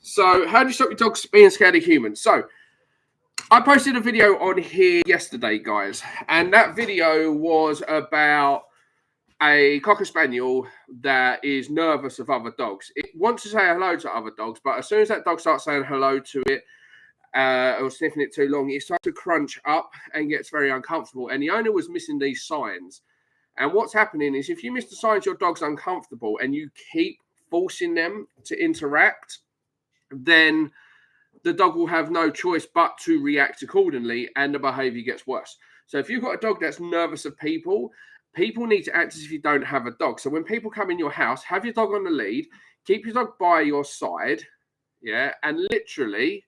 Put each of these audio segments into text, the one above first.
So, how do you stop your dogs being scared of humans? So, I posted a video on here yesterday, guys, and that video was about a Cocker Spaniel that is nervous of other dogs. It wants to say hello to other dogs, but as soon as that dog starts saying hello to it or sniffing it too long, it starts to crunch up and gets very uncomfortable. And the owner was missing these signs. And what's happening is if you miss the signs your dog's uncomfortable and you keep forcing them to interact, then the dog will have no choice but to react accordingly and the behavior gets worse. So if you've got a dog that's nervous of people, people need to act as if you don't have a dog. So when people come in your house, have your dog on the lead, keep your dog by your side, yeah, and literally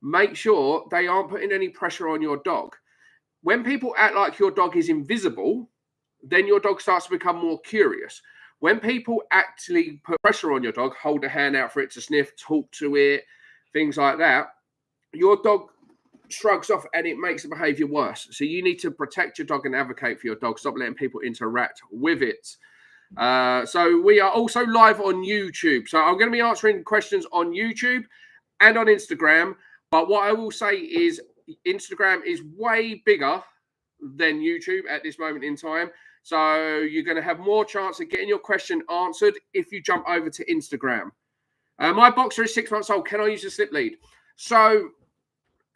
make sure they aren't putting any pressure on your dog. When people act like your dog is invisible, then your dog starts to become more curious. When people actually put pressure on your dog, hold a hand out for it to sniff, talk to it, things like that, your dog shrugs off and it makes the behavior worse. So you need to protect your dog and advocate for your dog. Stop letting people interact with it. So we are also live on YouTube. So I'm going to be answering questions on YouTube and on Instagram. But what I will say is Instagram is way bigger than YouTube at this moment in time. So you're going to have more chance of getting your question answered if you jump over to Instagram. My boxer is 6 months old. Can I use a slip lead? So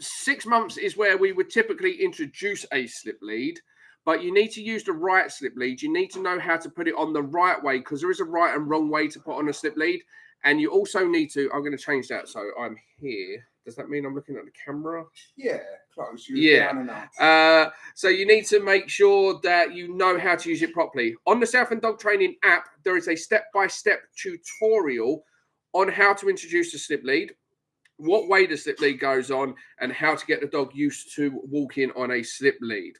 6 months is where we would typically introduce a slip lead, but you need to use the right slip lead. You need to know how to put it on the right way because there is a right and wrong way to put on a slip lead. And you also need to, I'm going to change that. So I'm here. Does that mean I'm looking at the camera? Yeah, close. Yeah. So you need to make sure that you know how to use it properly. On the Southend Dog Training app, there is a step-by-step tutorial on how to introduce the slip lead, what way the slip lead goes on, and how to get the dog used to walking on a slip lead.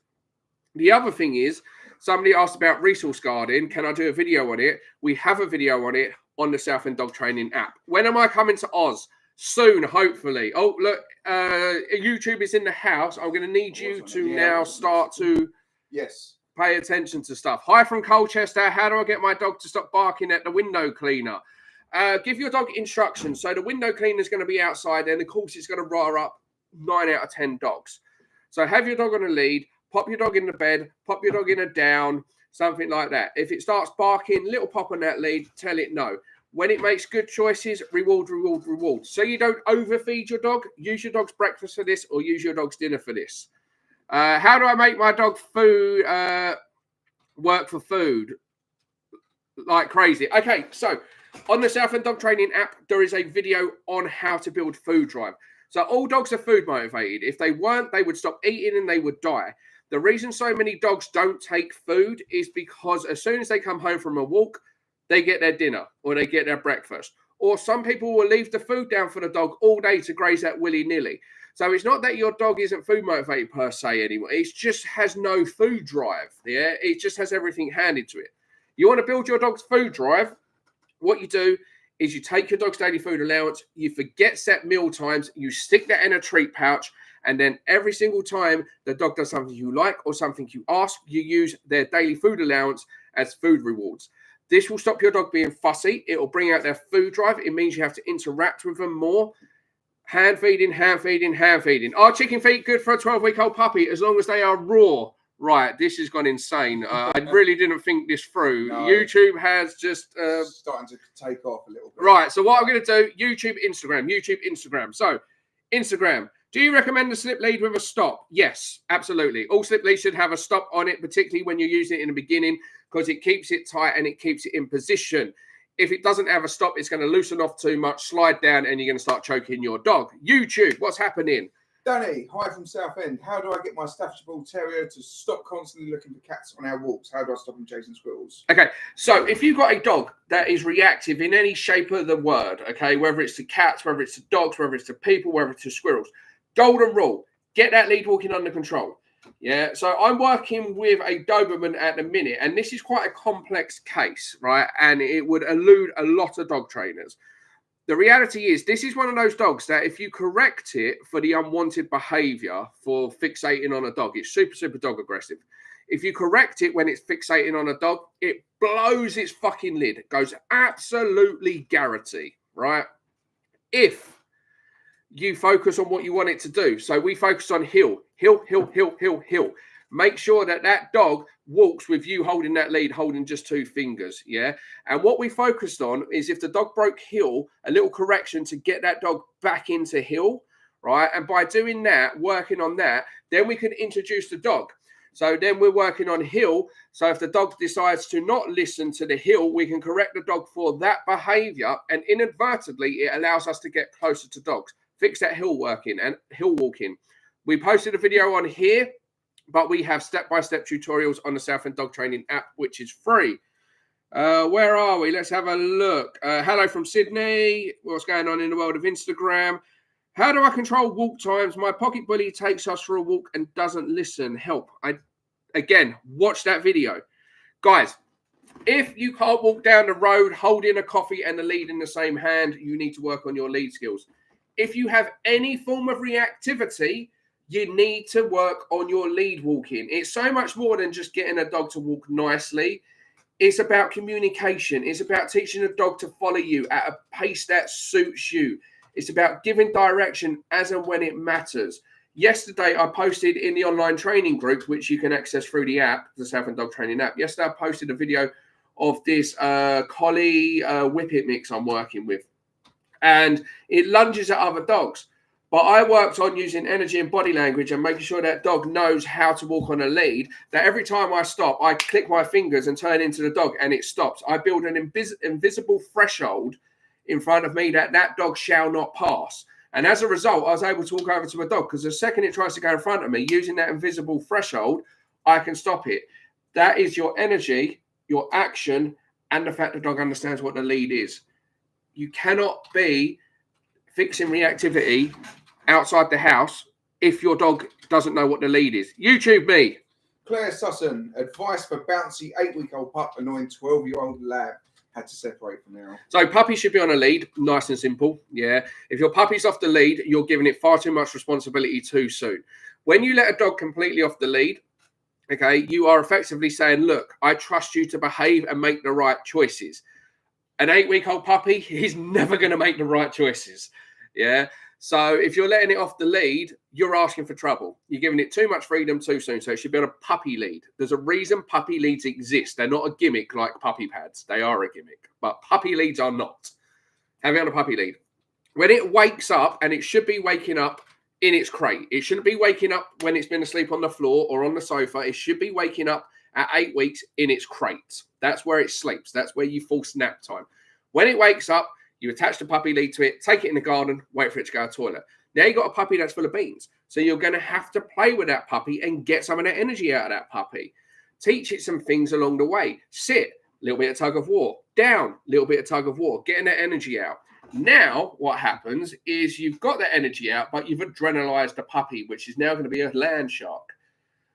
The other thing is, somebody asked about resource guarding. Can I do a video on it? We have a video on it on the Southend Dog Training app. When am I coming to Oz? Soon, hopefully. Oh, look, YouTube is in the house. I'm going to need you to now start to pay attention to stuff. Hi from Colchester. How do I get my dog to stop barking at the window cleaner? Give your dog instructions. So the window cleaner is going to be outside and of course it's going to rile up 9 out of 10 dogs. So have your dog on a lead, pop your dog in the bed, pop your dog in a down, something like that. If it starts barking, little pop on that lead, tell it no. When it makes good choices, reward, reward, reward. So you don't overfeed your dog. Use your dog's breakfast for this or use your dog's dinner for this. How do I make my dog food work for food? Like crazy. Okay, so on the Southend Dog Training app, there is a video on how to build food drive. So all dogs are food motivated. If they weren't, they would stop eating and they would die. The reason so many dogs don't take food is because as soon as they come home from a walk, they get their dinner or they get their breakfast. Or some people will leave the food down for the dog all day to graze that willy-nilly. So it's not that your dog isn't food motivated per se anymore. It just has no food drive. Yeah, it just has everything handed to it. You want to build your dog's food drive? What you do is you take your dog's daily food allowance, you forget set meal times, you stick that in a treat pouch, and then every single time the dog does something you like or something you ask, you use their daily food allowance as food rewards. This will stop your dog being fussy. It will bring out their food drive. It means you have to interact with them more. Hand feeding, hand feeding, hand feeding. Are chicken feet good for a 12-week-old puppy as long as they are raw? Right, this has gone insane. I really didn't think this through. No. YouTube has just... starting to take off a little bit. Right, so what I'm going to do, YouTube, Instagram. So, Instagram. Do you recommend the slip lead with a stop? Yes, absolutely. All slip leads should have a stop on it, particularly when you're using it in the beginning, because it keeps it tight and it keeps it in position. If it doesn't have a stop, it's going to loosen off too much, slide down, and you're going to start choking your dog. YouTube, what's happening? Danny, hi from Southend. How do I get my Staffordshire Bull Terrier to stop constantly looking for cats on our walks? How do I stop him chasing squirrels? Okay, so if you've got a dog that is reactive in any shape of the word, okay, whether it's to cats, whether it's to dogs, whether it's to people, whether it's to squirrels, golden rule, get that lead walking under control. Yeah, so I'm working with a Doberman at the minute, and this is quite a complex case, right? And it would elude a lot of dog trainers. The reality is this is one of those dogs that if you correct it for the unwanted behavior for fixating on a dog, it's super, super dog aggressive. If you correct it when it's fixating on a dog, it blows its fucking lid. It goes absolutely Garrity, right? If you focus on what you want it to do. So we focus on heel, heel, heel, heel, heel, heel. Make sure that that dog walks with you holding that lead, holding just 2 fingers. Yeah. And what we focused on is if the dog broke heel, a little correction to get that dog back into heel. Right. And by doing that, working on that, then we can introduce the dog. So then we're working on heel. So if the dog decides to not listen to the heel, we can correct the dog for that behavior. And inadvertently, it allows us to get closer to dogs. Fix that heel working and heel walking. We posted a video on here, but we have step-by-step tutorials on the Southend Dog Training app, which is free. Where are we? Let's have a look. Hello from Sydney. What's going on in the world of Instagram? How do I control walk times? My pocket bully takes us for a walk and doesn't listen. Help. Again, watch that video. Guys, if you can't walk down the road holding a coffee and the lead in the same hand, you need to work on your lead skills. If you have any form of reactivity, you need to work on your lead walking. It's so much more than just getting a dog to walk nicely. It's about communication. It's about teaching a dog to follow you at a pace that suits you. It's about giving direction as and when it matters. Yesterday, I posted in the online training group, which you can access through the app, the Southend Dog Training app. Yesterday, I posted a video of this collie whippet mix I'm working with. And it lunges at other dogs. But I worked on using energy and body language and making sure that dog knows how to walk on a lead, that every time I stop, I click my fingers and turn into the dog and it stops. I build an invisible threshold in front of me that dog shall not pass. And as a result, I was able to walk over to a dog because the second it tries to go in front of me, using that invisible threshold, I can stop it. That is your energy, your action, and the fact the dog understands what the lead is. You cannot be fixing reactivity outside the house if your dog doesn't know what the lead is. YouTube me. Claire Susson, advice for bouncy 8-week-old pup annoying 12-year-old lab. Had to separate from now. So puppy should be on a lead, nice and simple. Yeah. If your puppy's off the lead, you're giving it far too much responsibility too soon. When you let a dog completely off the lead, okay, you are effectively saying, look, I trust you to behave and make the right choices. An 8-week-old puppy, he's never going to make the right choices. Yeah. So if you're letting it off the lead, you're asking for trouble. You're giving it too much freedom too soon. So it should be on a puppy lead. There's a reason puppy leads exist. They're not a gimmick like puppy pads. They are a gimmick, but puppy leads are not. Have it on a puppy lead. When it wakes up, and it should be waking up in its crate. It shouldn't be waking up when it's been asleep on the floor or on the sofa. It should be waking up at 8 weeks in its crate. That's where it sleeps. That's where you force nap time. When it wakes up, you attach the puppy lead to it, take it in the garden, wait for it to go to the toilet. Now you've got a puppy that's full of beans. So you're going to have to play with that puppy and get some of that energy out of that puppy. Teach it some things along the way. Sit, a little bit of tug of war. Down, a little bit of tug of war. Getting that energy out. Now what happens is you've got that energy out, but you've adrenalized the puppy, which is now going to be a land shark.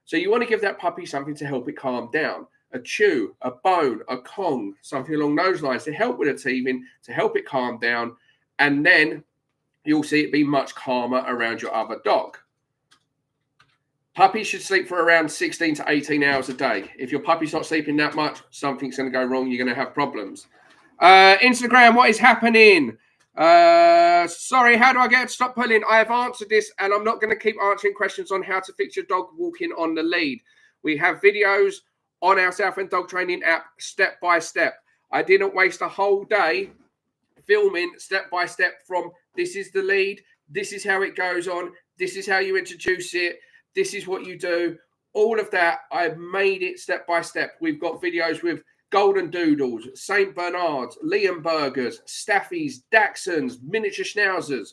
So you want to give that puppy something to help it calm down. A chew, a bone, a Kong, something along those lines to help with the teething, to help it calm down. And then you'll see it be much calmer around your other dog. Puppies should sleep for around 16 to 18 hours a day. If your puppy's not sleeping that much, something's going to go wrong. You're going to have problems. Instagram, what is happening? Sorry, how do I get to stop pulling? I have answered this, and I'm not going to keep answering questions on how to fix your dog walking on the lead. We have videos on our Southend Dog Training app, step by step. I didn't waste a whole day filming step by step from this is the lead, this is how it goes on, this is how you introduce it, this is what you do. All of that, I've made it step by step. We've got videos with Golden Doodles, St. Bernards, Leonbergers, Staffies, Dachshunds, miniature Schnauzers,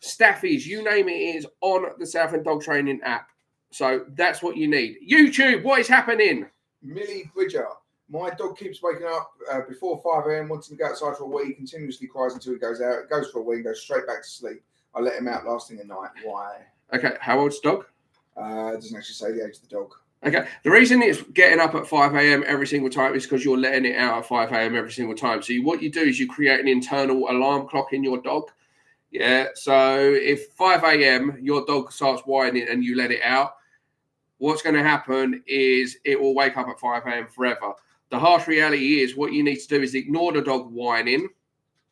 Staffies, you name it, it is on the Southend Dog Training app. So that's what you need. YouTube, what is happening? Millie Bridger. My dog keeps waking up before 5 a.m. wanting to go outside for a wee. He continuously cries until he goes out. It goes for a wee and goes straight back to sleep. I let him out last thing at night. Why? Okay, how old's the dog? It doesn't actually say the age of the dog. Okay, the reason it's getting up at 5 a.m. every single time is because you're letting it out at 5 a.m. every single time. So what you do is you create an internal alarm clock in your dog. Yeah, so if 5 a.m. your dog starts whining and you let it out, what's going to happen is it will wake up at 5 a.m. forever. The harsh reality is what you need to do is ignore the dog whining,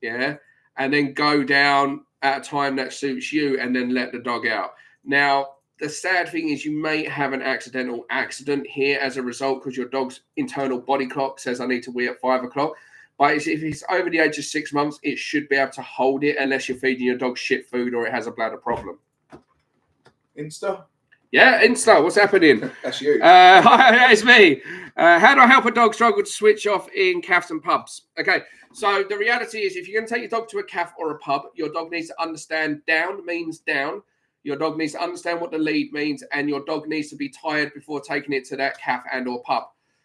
yeah, and then go down at a time that suits you and then let the dog out. Now, the sad thing is you may have an accidental accident here as a result because your dog's internal body clock says I need to wee at 5 o'clock. But if it's over the age of 6 months, it should be able to hold it unless you're feeding your dog shit food or it has a bladder problem. Insta? Yeah, Insta, what's happening? That's you. Hi, it's me. How do I help a dog struggle to switch off in cafes and pubs? Okay, so the reality is if you're going to take your dog to a cafe or a pub, your dog needs to understand down means down. Your dog needs to understand what the lead means, and your dog needs to be tired before taking it to that cafe and or pub.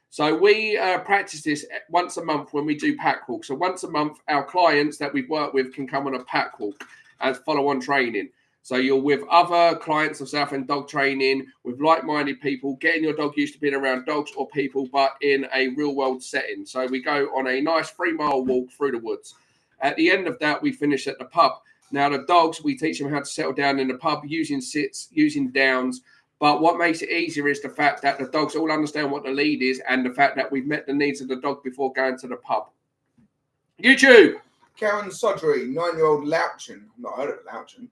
So we practice this once a month when we do pack walk. So once a month, our clients that we've worked with can come on a pack walk as follow-on training. So you're with other clients of Southend Dog Training, with like-minded people, getting your dog used to being around dogs or people, but in a real-world setting. So we go on a nice 3-mile walk through the woods. At the end of that, we finish at the pub. Now, the dogs, we teach them how to settle down in the pub using sits, using downs. But what makes it easier is the fact that the dogs all understand what the lead is and the fact that we've met the needs of the dog before going to the pub. YouTube. Karen Sodry, 9-year-old Louchin. I've not heard of Louchin.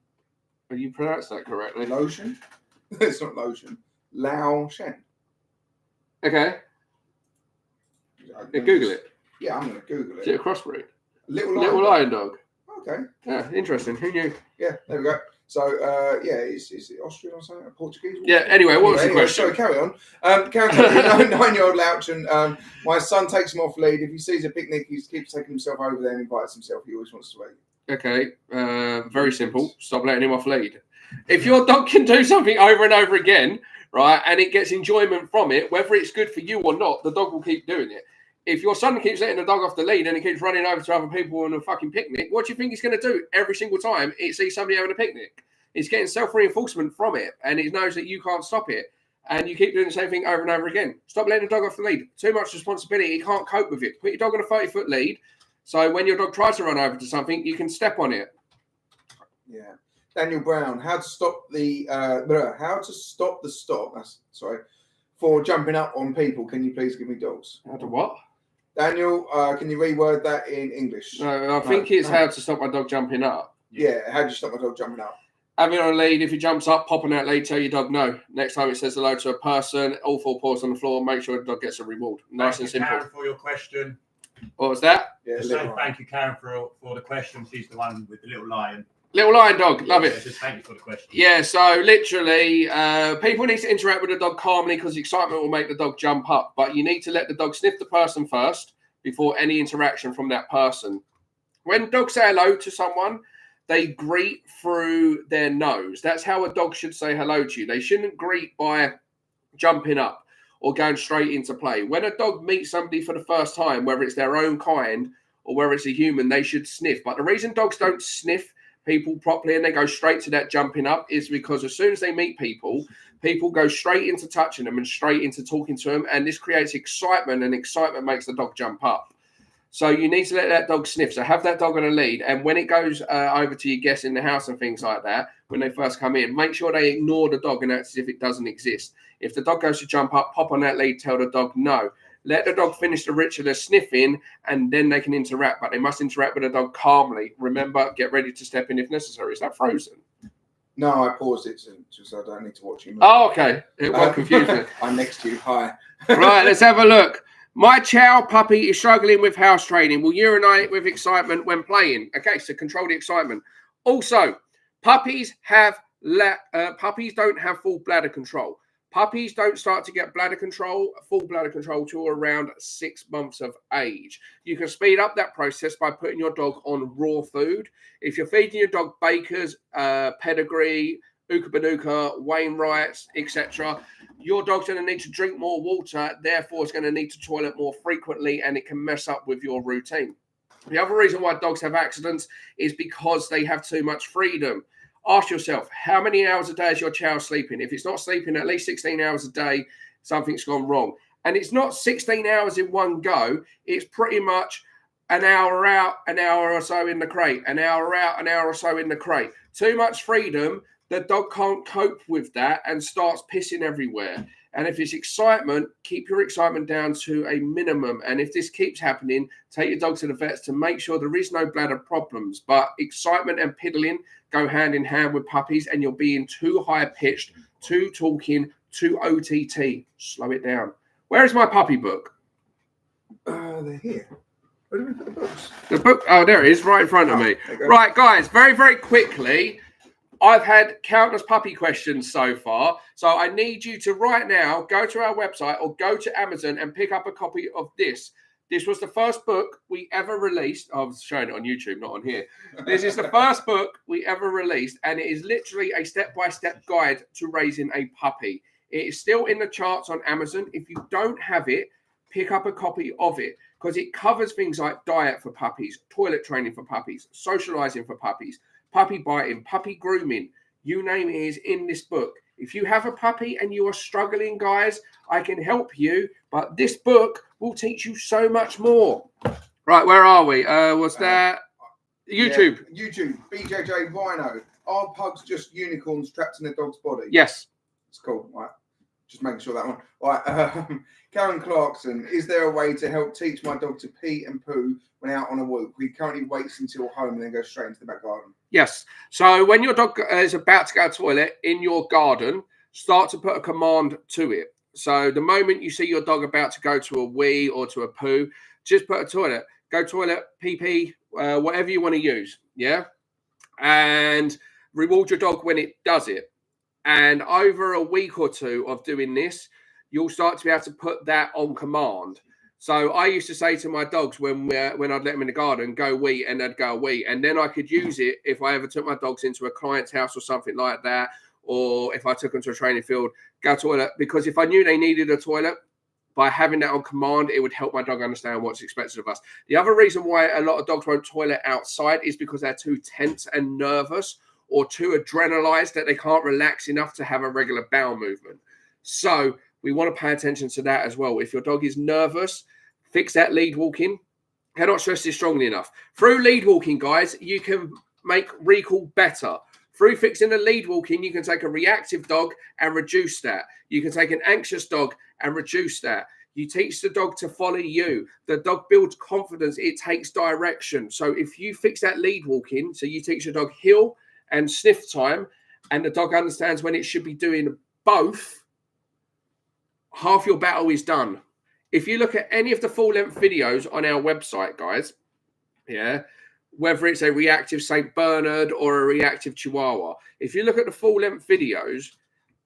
Have you pronounced that correctly? Lotion? It's not lotion. Lao Shen. Okay. Google it. Yeah, I'm going to Google it. Is it a crossbreed? Little lion dog. Okay. Yeah, interesting. Who knew? Yeah, there we go. So, yeah, is it Austrian or something? Portuguese? Yeah, anyway, what was the question? Sorry, carry on. Karen Sodry, 9-year-old Louchin. My son takes him off lead. If he sees a picnic, he keeps taking himself over there and invites himself. He always wants to eat. Okay, very simple. Stop letting him off lead. If your dog can do something over and over again, right, and it gets enjoyment from it, whether it's good for you or not, the dog will keep doing it. If your son keeps letting the dog off the lead and he keeps running over to other people on a fucking picnic, what do you think he's going to do every single time he sees somebody having a picnic? He's getting self-reinforcement from it, and he knows that you can't stop it. And you keep doing the same thing over and over again. Stop letting the dog off the lead. Too much responsibility. He can't cope with it. Put your dog on a 30-foot lead. So when your dog tries to run over to something, you can step on it. Yeah. Daniel Brown, how to stop the stop for jumping up on people. Can you please give me dogs? How to what? Daniel, can you reword that in English? No, I think it's how to stop my dog jumping up. Yeah, how do you stop my dog jumping up? Having on a lead, if he jumps up, pop on that lead, tell your dog no. Next time it says hello to a person, all 4 paws on the floor, make sure the dog gets a reward. Nice and simple. Karen, for your question. What was that? Yeah, Thank you, Karen, for the question. She's the one with the little lion. Little lion dog, love it. Just thank you for the question. Yeah, so literally, people need to interact with the dog calmly because excitement will make the dog jump up. But you need to let the dog sniff the person first before any interaction from that person. When dogs say hello to someone, they greet through their nose. That's how a dog should say hello to you. They shouldn't greet by jumping up or going straight into play. When a dog meets somebody for the first time, whether it's their own kind or whether it's a human, they should sniff. But the reason dogs don't sniff people properly and they go straight to that jumping up is because as soon as they meet people, people go straight into touching them and straight into talking to them. And this creates excitement, and excitement makes the dog jump up. So you need to let that dog sniff. So have that dog on a lead. And when it goes over to your guests in the house and things like that, when they first come in, make sure they ignore the dog and act as if it doesn't exist. If the dog goes to jump up, pop on that lead, tell the dog no. Let the dog finish the ritual of sniffing, and then they can interact. But they must interact with the dog calmly. Remember, get ready to step in if necessary. Is that frozen? No, I paused it so I don't need to watch you move. Oh, okay. It won't confuse me. I'm next to you. Hi. Right, let's have a look. My chow puppy is struggling with house training. Will urinate with excitement when playing. Okay, so control the excitement. Also, puppies don't have full bladder control. Puppies don't start to get full bladder control till around 6 months of age. You can speed up that process by putting your dog on raw food. If you're feeding your dog Baker's, Pedigree, Ooka Banuka, Wainwright's, etc., your dog's going to need to drink more water, therefore it's going to need to toilet more frequently, and it can mess up with your routine. The other reason why dogs have accidents is because they have too much freedom. Ask yourself, how many hours a day is your chow sleeping? If it's not sleeping at least 16 hours a day, something's gone wrong. And it's not 16 hours in one go. It's pretty much an hour out, an hour or so in the crate, an hour out, an hour or so in the crate. Too much freedom the dog can't cope with that and starts pissing everywhere. And if it's excitement, keep your excitement down to a minimum. And if this keeps happening, take your dog to the vets to make sure there is no bladder problems. But excitement and piddling go hand in hand with puppies, and you're being too high pitched, too talking, too OTT. Slow it down. Where is my puppy book? They're here. Where do we put the books? The book, oh, there it is, right in front of me. Right, guys, very, very quickly, I've had countless puppy questions so far. So I need you to right now go to our website or go to Amazon and pick up a copy of this. This was the first book we ever released. I was showing it on YouTube, not on here. This is the first book we ever released, and it is literally a step-by-step guide to raising a puppy. It is still in the charts on Amazon. If you don't have it, pick up a copy of it, because it covers things like diet for puppies, toilet training for puppies, socializing for puppies, puppy biting, puppy grooming, you name it is in this book. If you have a puppy and you are struggling, guys, I can help you, but this book will teach you so much more. Right, where are we? What's that? YouTube. Yeah, YouTube, BJJ Rhino. Are pugs just unicorns trapped in a dog's body? Yes. It's cool. Right. Just making sure that one. Right. Karen Clarkson, is there a way to help teach my dog to pee and poo when out on a walk? He currently waits until home and then goes straight into the back garden. Yes. So when your dog is about to go to the toilet in your garden, start to put a command to it. So the moment you see your dog about to go to a wee or to a poo, just put a toilet. Go toilet, pee, whatever you want to use. Yeah. And reward your dog when it does it. And over a week or two of doing this, you'll start to be able to put that on command. So I used to say to my dogs when I'd let them in the garden, go wee, and they'd go wee. And then I could use it if I ever took my dogs into a client's house or something like that, or if I took them to a training field, go toilet. Because if I knew they needed a toilet, by having that on command, it would help my dog understand what's expected of us. The other reason why a lot of dogs won't toilet outside is because they're too tense and nervous or too adrenalized that they can't relax enough to have a regular bowel movement. So we want to pay attention to that as well. If your dog is nervous, fix that lead walking. Cannot stress this strongly enough. Through lead walking, guys, you can make recall better. Through fixing the lead walking, you can take a reactive dog and reduce that. You can take an anxious dog and reduce that. You teach the dog to follow you. The dog builds confidence. It takes direction. So if you fix that lead walking, so you teach your dog heel and sniff time, and the dog understands when it should be doing both, half your battle is done. If you look at any of the full-length videos on our website, guys, yeah, whether it's a reactive St. Bernard or a reactive Chihuahua, if you look at the full-length videos,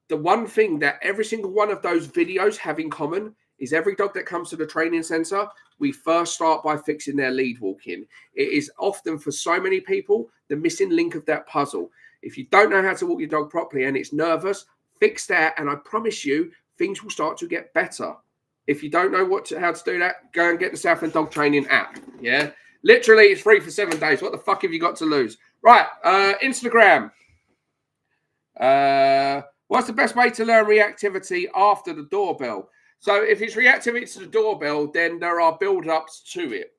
the one thing that every single one of those videos have in common is every dog that comes to the training center, we first start by fixing their lead walking. It is often, for so many people, the missing link of that puzzle. If you don't know how to walk your dog properly and it's nervous, fix that, and I promise you, things will start to get better. If you don't know how to do that, go and get the Southland Dog Training app. Yeah, literally, it's free for 7 days. What the fuck have you got to lose? Right, Instagram. What's the best way to learn reactivity after the doorbell? So if it's reactivity to the doorbell, then there are build-ups to it.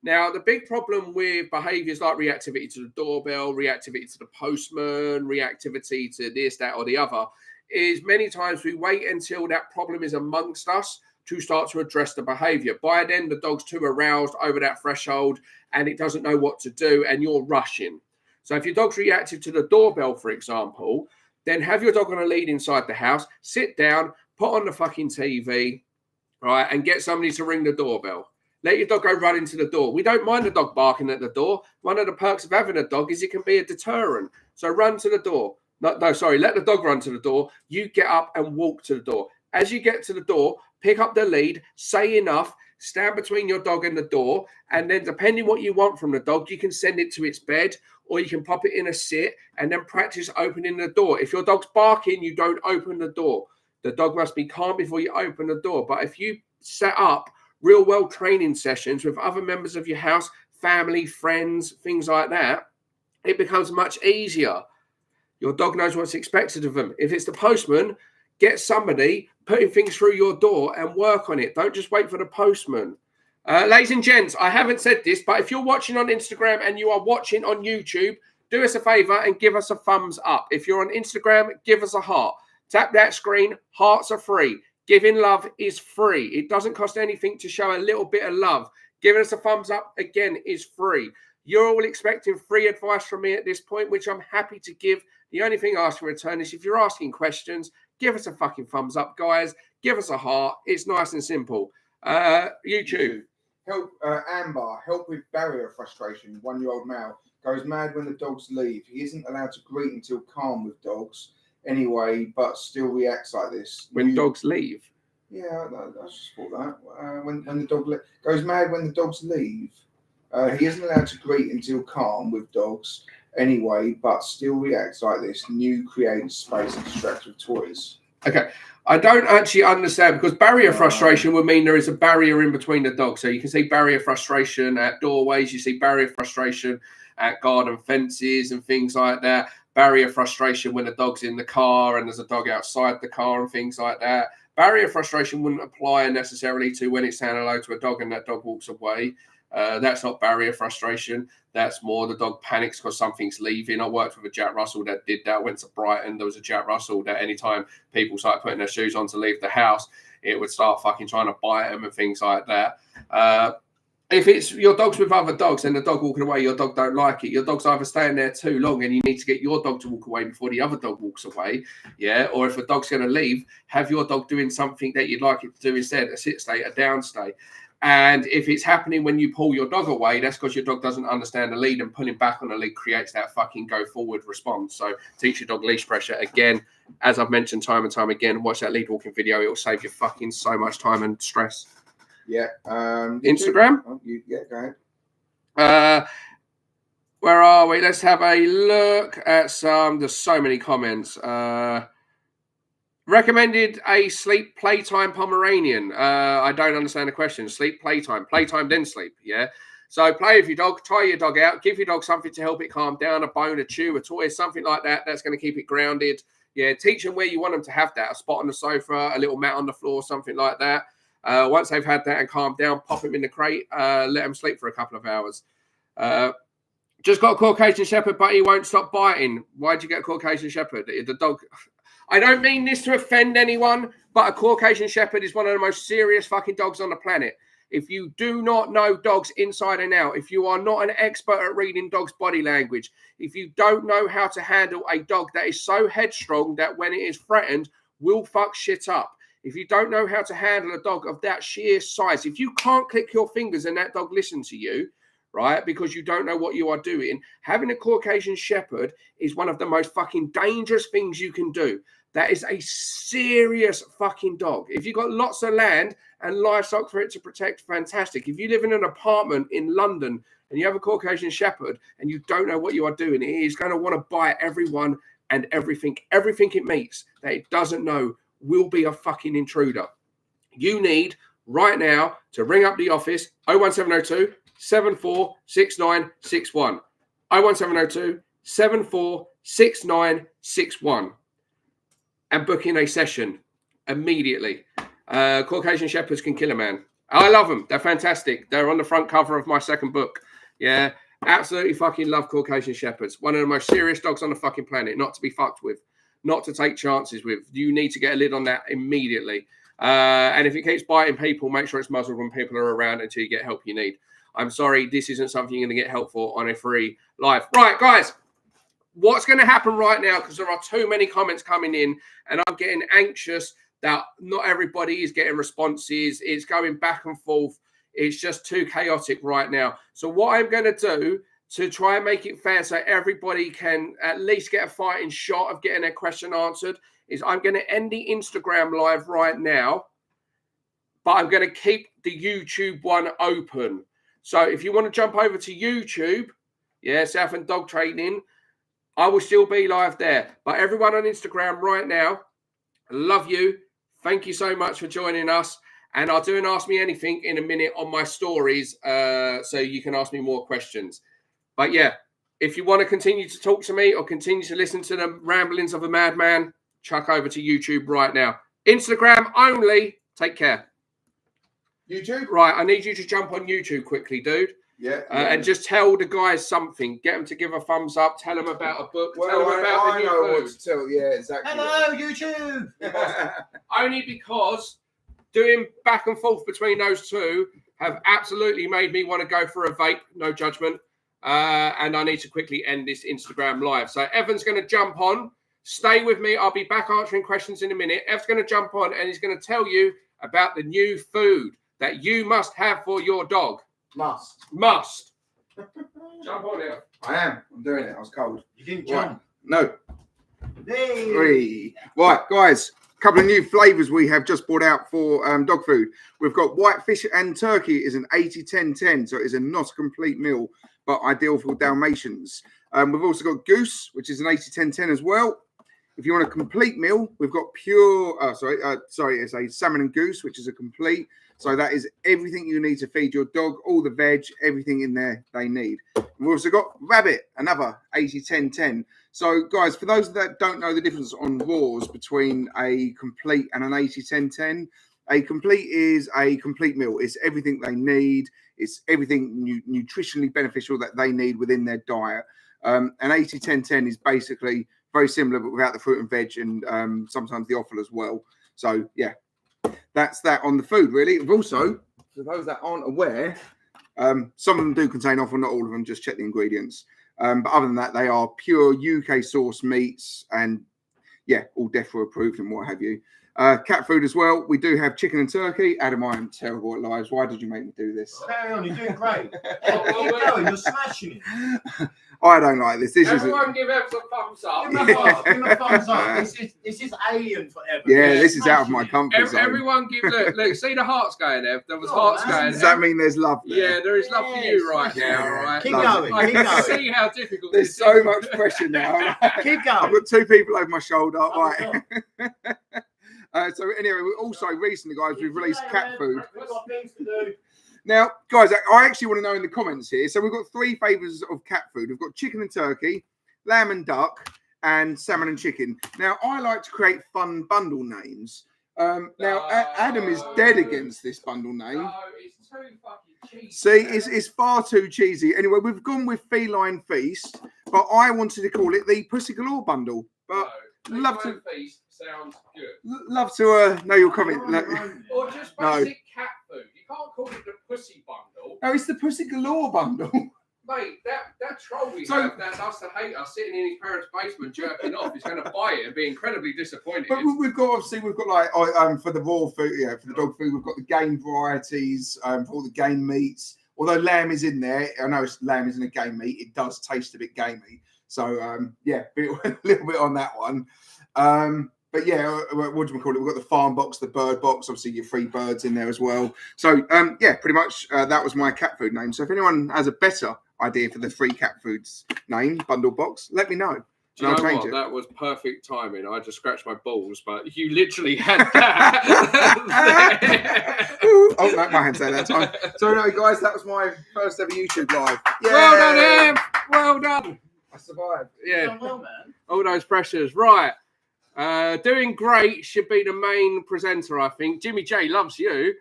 Now, the big problem with behaviors like reactivity to the doorbell, reactivity to the postman, reactivity to this, that, or the other, is many times we wait until that problem is amongst us to start to address the behavior. By then, the dog's too aroused over that threshold and it doesn't know what to do, and you're rushing. So if your dog's reactive to the doorbell, for example, then have your dog on a lead inside the house, sit down, put on the fucking TV, right, and get somebody to ring the doorbell. Let your dog go run into the door. We don't mind the dog barking at the door. One of the perks of having a dog is it can be a deterrent. So run to the door. Let the dog run to the door. You get up and walk to the door. As you get to the door, pick up the lead, say enough, stand between your dog and the door, and then depending what you want from the dog, you can send it to its bed or you can pop it in a sit and then practice opening the door. If your dog's barking, you don't open the door. The dog must be calm before you open the door. But if you set up real world training sessions with other members of your house, family, friends, things like that, it becomes much easier. Your dog knows what's expected of them. If it's the postman, get somebody putting things through your door and work on it. Don't just wait for the postman. Ladies and gents, I haven't said this, but if you're watching on Instagram and you are watching on YouTube, do us a favor and give us a thumbs up. If you're on Instagram, give us a heart. Tap that screen. Hearts are free. Giving love is free. It doesn't cost anything to show a little bit of love. Giving us a thumbs up, again, is free. You're all expecting free advice from me at this point, which I'm happy to give. The only thing I ask in return is if you're asking questions, give us a fucking thumbs up, guys. Give us a heart. It's nice and simple. YouTube. Help Amber, help with barrier frustration. 1-year-old male goes mad when the dogs leave. He isn't allowed to greet until calm with dogs anyway, but still reacts like this. When dogs leave? Yeah, I just thought that. When the dog goes mad when the dogs leave. He isn't allowed to greet until calm with dogs anyway, but still reacts like this. New creates space and distracts with toys. Okay. I don't actually understand, because barrier frustration would mean there is a barrier in between the dogs. So you can see barrier frustration at doorways. You see barrier frustration at garden fences and things like that. Barrier frustration when a dog's in the car and there's a dog outside the car and things like that. Barrier frustration wouldn't apply necessarily to when it's saying hello to a dog and that dog walks away. That's not barrier frustration. That's more the dog panics because something's leaving. I worked with a Jack Russell that did that. Went to Brighton. There was a Jack Russell that anytime people started putting their shoes on to leave the house, it would start fucking trying to bite them and things like that. If it's your dog's with other dogs and the dog walking away, your dog don't like it. Your dog's either staying there too long and you need to get your dog to walk away before the other dog walks away. Yeah. Or if a dog's going to leave, have your dog doing something that you'd like it to do instead, a sit stay, a down stay. And if it's happening when you pull your dog away, that's because your dog doesn't understand the lead, and pulling back on the lead creates that fucking go forward response. So teach your dog leash pressure. Again, as I've mentioned time and time again, watch that lead walking video. It will save you fucking so much time and stress. Yeah. Instagram? Yeah, go ahead. Where are we? Let's have a look at some. There's so many comments. Recommended a sleep playtime Pomeranian. I don't understand the question. Sleep playtime. Playtime then sleep. Yeah. So play with your dog. Tie your dog out. Give your dog something to help it calm down. A bone, a chew, a toy, something like that. That's going to keep it grounded. Yeah. Teach them where you want them to have that. A spot on the sofa, a little mat on the floor, something like that. Once they've had that and calmed down, pop them in the crate. Let them sleep for a couple of hours. Just got a Caucasian Shepherd, but he won't stop biting. Why'd you get a Caucasian Shepherd? The dog... I don't mean this to offend anyone, but a Caucasian Shepherd is one of the most serious fucking dogs on the planet. If you do not know dogs inside and out, if you are not an expert at reading dogs' body language, if you don't know how to handle a dog that is so headstrong that when it is threatened, will fuck shit up. If you don't know how to handle a dog of that sheer size, if you can't click your fingers and that dog listens to you, right, because you don't know what you are doing, having a Caucasian Shepherd is one of the most fucking dangerous things you can do. That is a serious fucking dog. If you've got lots of land and livestock for it to protect, fantastic. If you live in an apartment in London and you have a Caucasian Shepherd and you don't know what you are doing, it is going to want to bite everyone and everything it meets that it doesn't know will be a fucking intruder. You need right now to ring up the office, 01702 746961. 01702 746961. And book in a session immediately. Caucasian Shepherds can kill a man. I love them. They're fantastic. They're on the front cover of my second book. Yeah, absolutely fucking love Caucasian Shepherds. One of the most serious dogs on the fucking planet. Not to be fucked with. Not to take chances with. You need to get a lid on that immediately. And if it keeps biting people, make sure it's muzzled when people are around until you get help you need. I'm sorry, this isn't something you're going to get help for on a free live. Right, guys. What's going to happen right now, because there are too many comments coming in and I'm getting anxious that not everybody is getting responses. It's going back and forth. It's just too chaotic right now. So what I'm going to do to try and make it fair so everybody can at least get a fighting shot of getting their question answered is I'm going to end the Instagram live right now, but I'm going to keep the YouTube one open. So if you want to jump over to YouTube, yeah, Southend Dog Training, I will still be live there. But everyone on Instagram right now, I love you. Thank you so much for joining us. And I'll do an Ask Me Anything in a minute on my stories so you can ask me more questions. But yeah, if you want to continue to talk to me or continue to listen to the ramblings of a madman, chuck over to YouTube right now. Instagram only. Take care. YouTube? Right, I need you to jump on YouTube quickly, dude. Yeah. And just tell the guys something. Get them to give a thumbs up. Tell them about a book. Tell them about the new food. What to tell. Yeah, exactly. Hello, YouTube. Only because doing back and forth between those two have absolutely made me want to go for a vape. No judgment. And I need to quickly end this Instagram live. So Evan's going to jump on. Stay with me. I'll be back answering questions in a minute. Ev's going to jump on and he's going to tell you about the new food that you must have for your dog. Must. Jump on, Ev. I am. I'm doing it. I was cold. You didn't jump. No. Hey. 3. Right, guys. A couple of new flavours we have just brought out for dog food. We've got white fish and turkey is an 80-10-10, so it is not a complete meal, but ideal for Dalmatians. We've also got goose, which is an 80-10-10 as well. If you want a complete meal, we've got it's a salmon and goose, which is a complete. So that is everything you need to feed your dog, all the veg, everything in there they need. We've also got rabbit, another 80-10-10. So, guys, for those that don't know the difference on raws between a complete and an 80-10-10, a complete is a complete meal. It's everything they need. It's everything nutritionally beneficial that they need within their diet. An 80-10-10 is basically very similar, but without the fruit and veg and sometimes the offal as well. So, yeah, that's that on the food, really. We've also, for those that aren't aware, some of them do contain offal, not all of them. Just check the ingredients. But other than that, they are pure UK source meats and, yeah, all DEFRA approved and what have you. Cat food as well. We do have chicken and turkey. Adam, I am terrible at lives. Why did you make me do this? Carry on, you're doing great. Keep going, you're smashing it. I don't like this. Everyone give Ev a thumbs up. Give him a thumbs up. This is alien forever. Yeah, this is out of my comfort zone. Everyone give look, see the hearts going, Ev. There was hearts going. Does that mean there's love there? Yeah, there is love for you right now, all right? Keep going. I Keep can going. see how difficult There's this so is. much pressure now. Keep I've going. got 2 people over my shoulder. Right. So anyway, we also recently, guys, we've released cat food. We've got things to do. Now, guys, I actually want to know in the comments here. So we've got 3 flavours of cat food. We've got chicken and turkey, lamb and duck, and salmon and chicken. Now, I like to create fun bundle names. Now, Adam is dead against this bundle name. No, it's too fucking cheesy. See, it's far too cheesy. Anyway, we've gone with Feline Feast, but I wanted to call it the Pussy Galore bundle. But love to feast sounds good. Love to know your comment. Or just basic cat food. You can't call it the pussy bundle. No, it's the Pussy Galore bundle. Mate, that troll we have that loves to hate us sitting in his parents' basement jerking off is going to buy it and be incredibly disappointed. But we've got like for the raw food, for the dog food, we've got the game varieties for all the game meats. Although lamb is in there, I know lamb isn't a game meat. It does taste a bit gamey. So a little bit on that one. But yeah, what do we call it? We've got the farm box, the bird box, obviously your 3 birds in there as well. So pretty much that was my cat food name. So if anyone has a better idea for the 3 cat foods name bundle box, let me know. Do you know what? That was perfect timing. I just scratched my balls, but you literally had that. Oh, no, my hands there that time. So anyway, guys, that was my first ever YouTube live. Yay! Well done, Em. Well done. I survived. Yeah. Done well, man. All those pressures. Right. Doing great should be the main presenter, I think. Jimmy J loves you.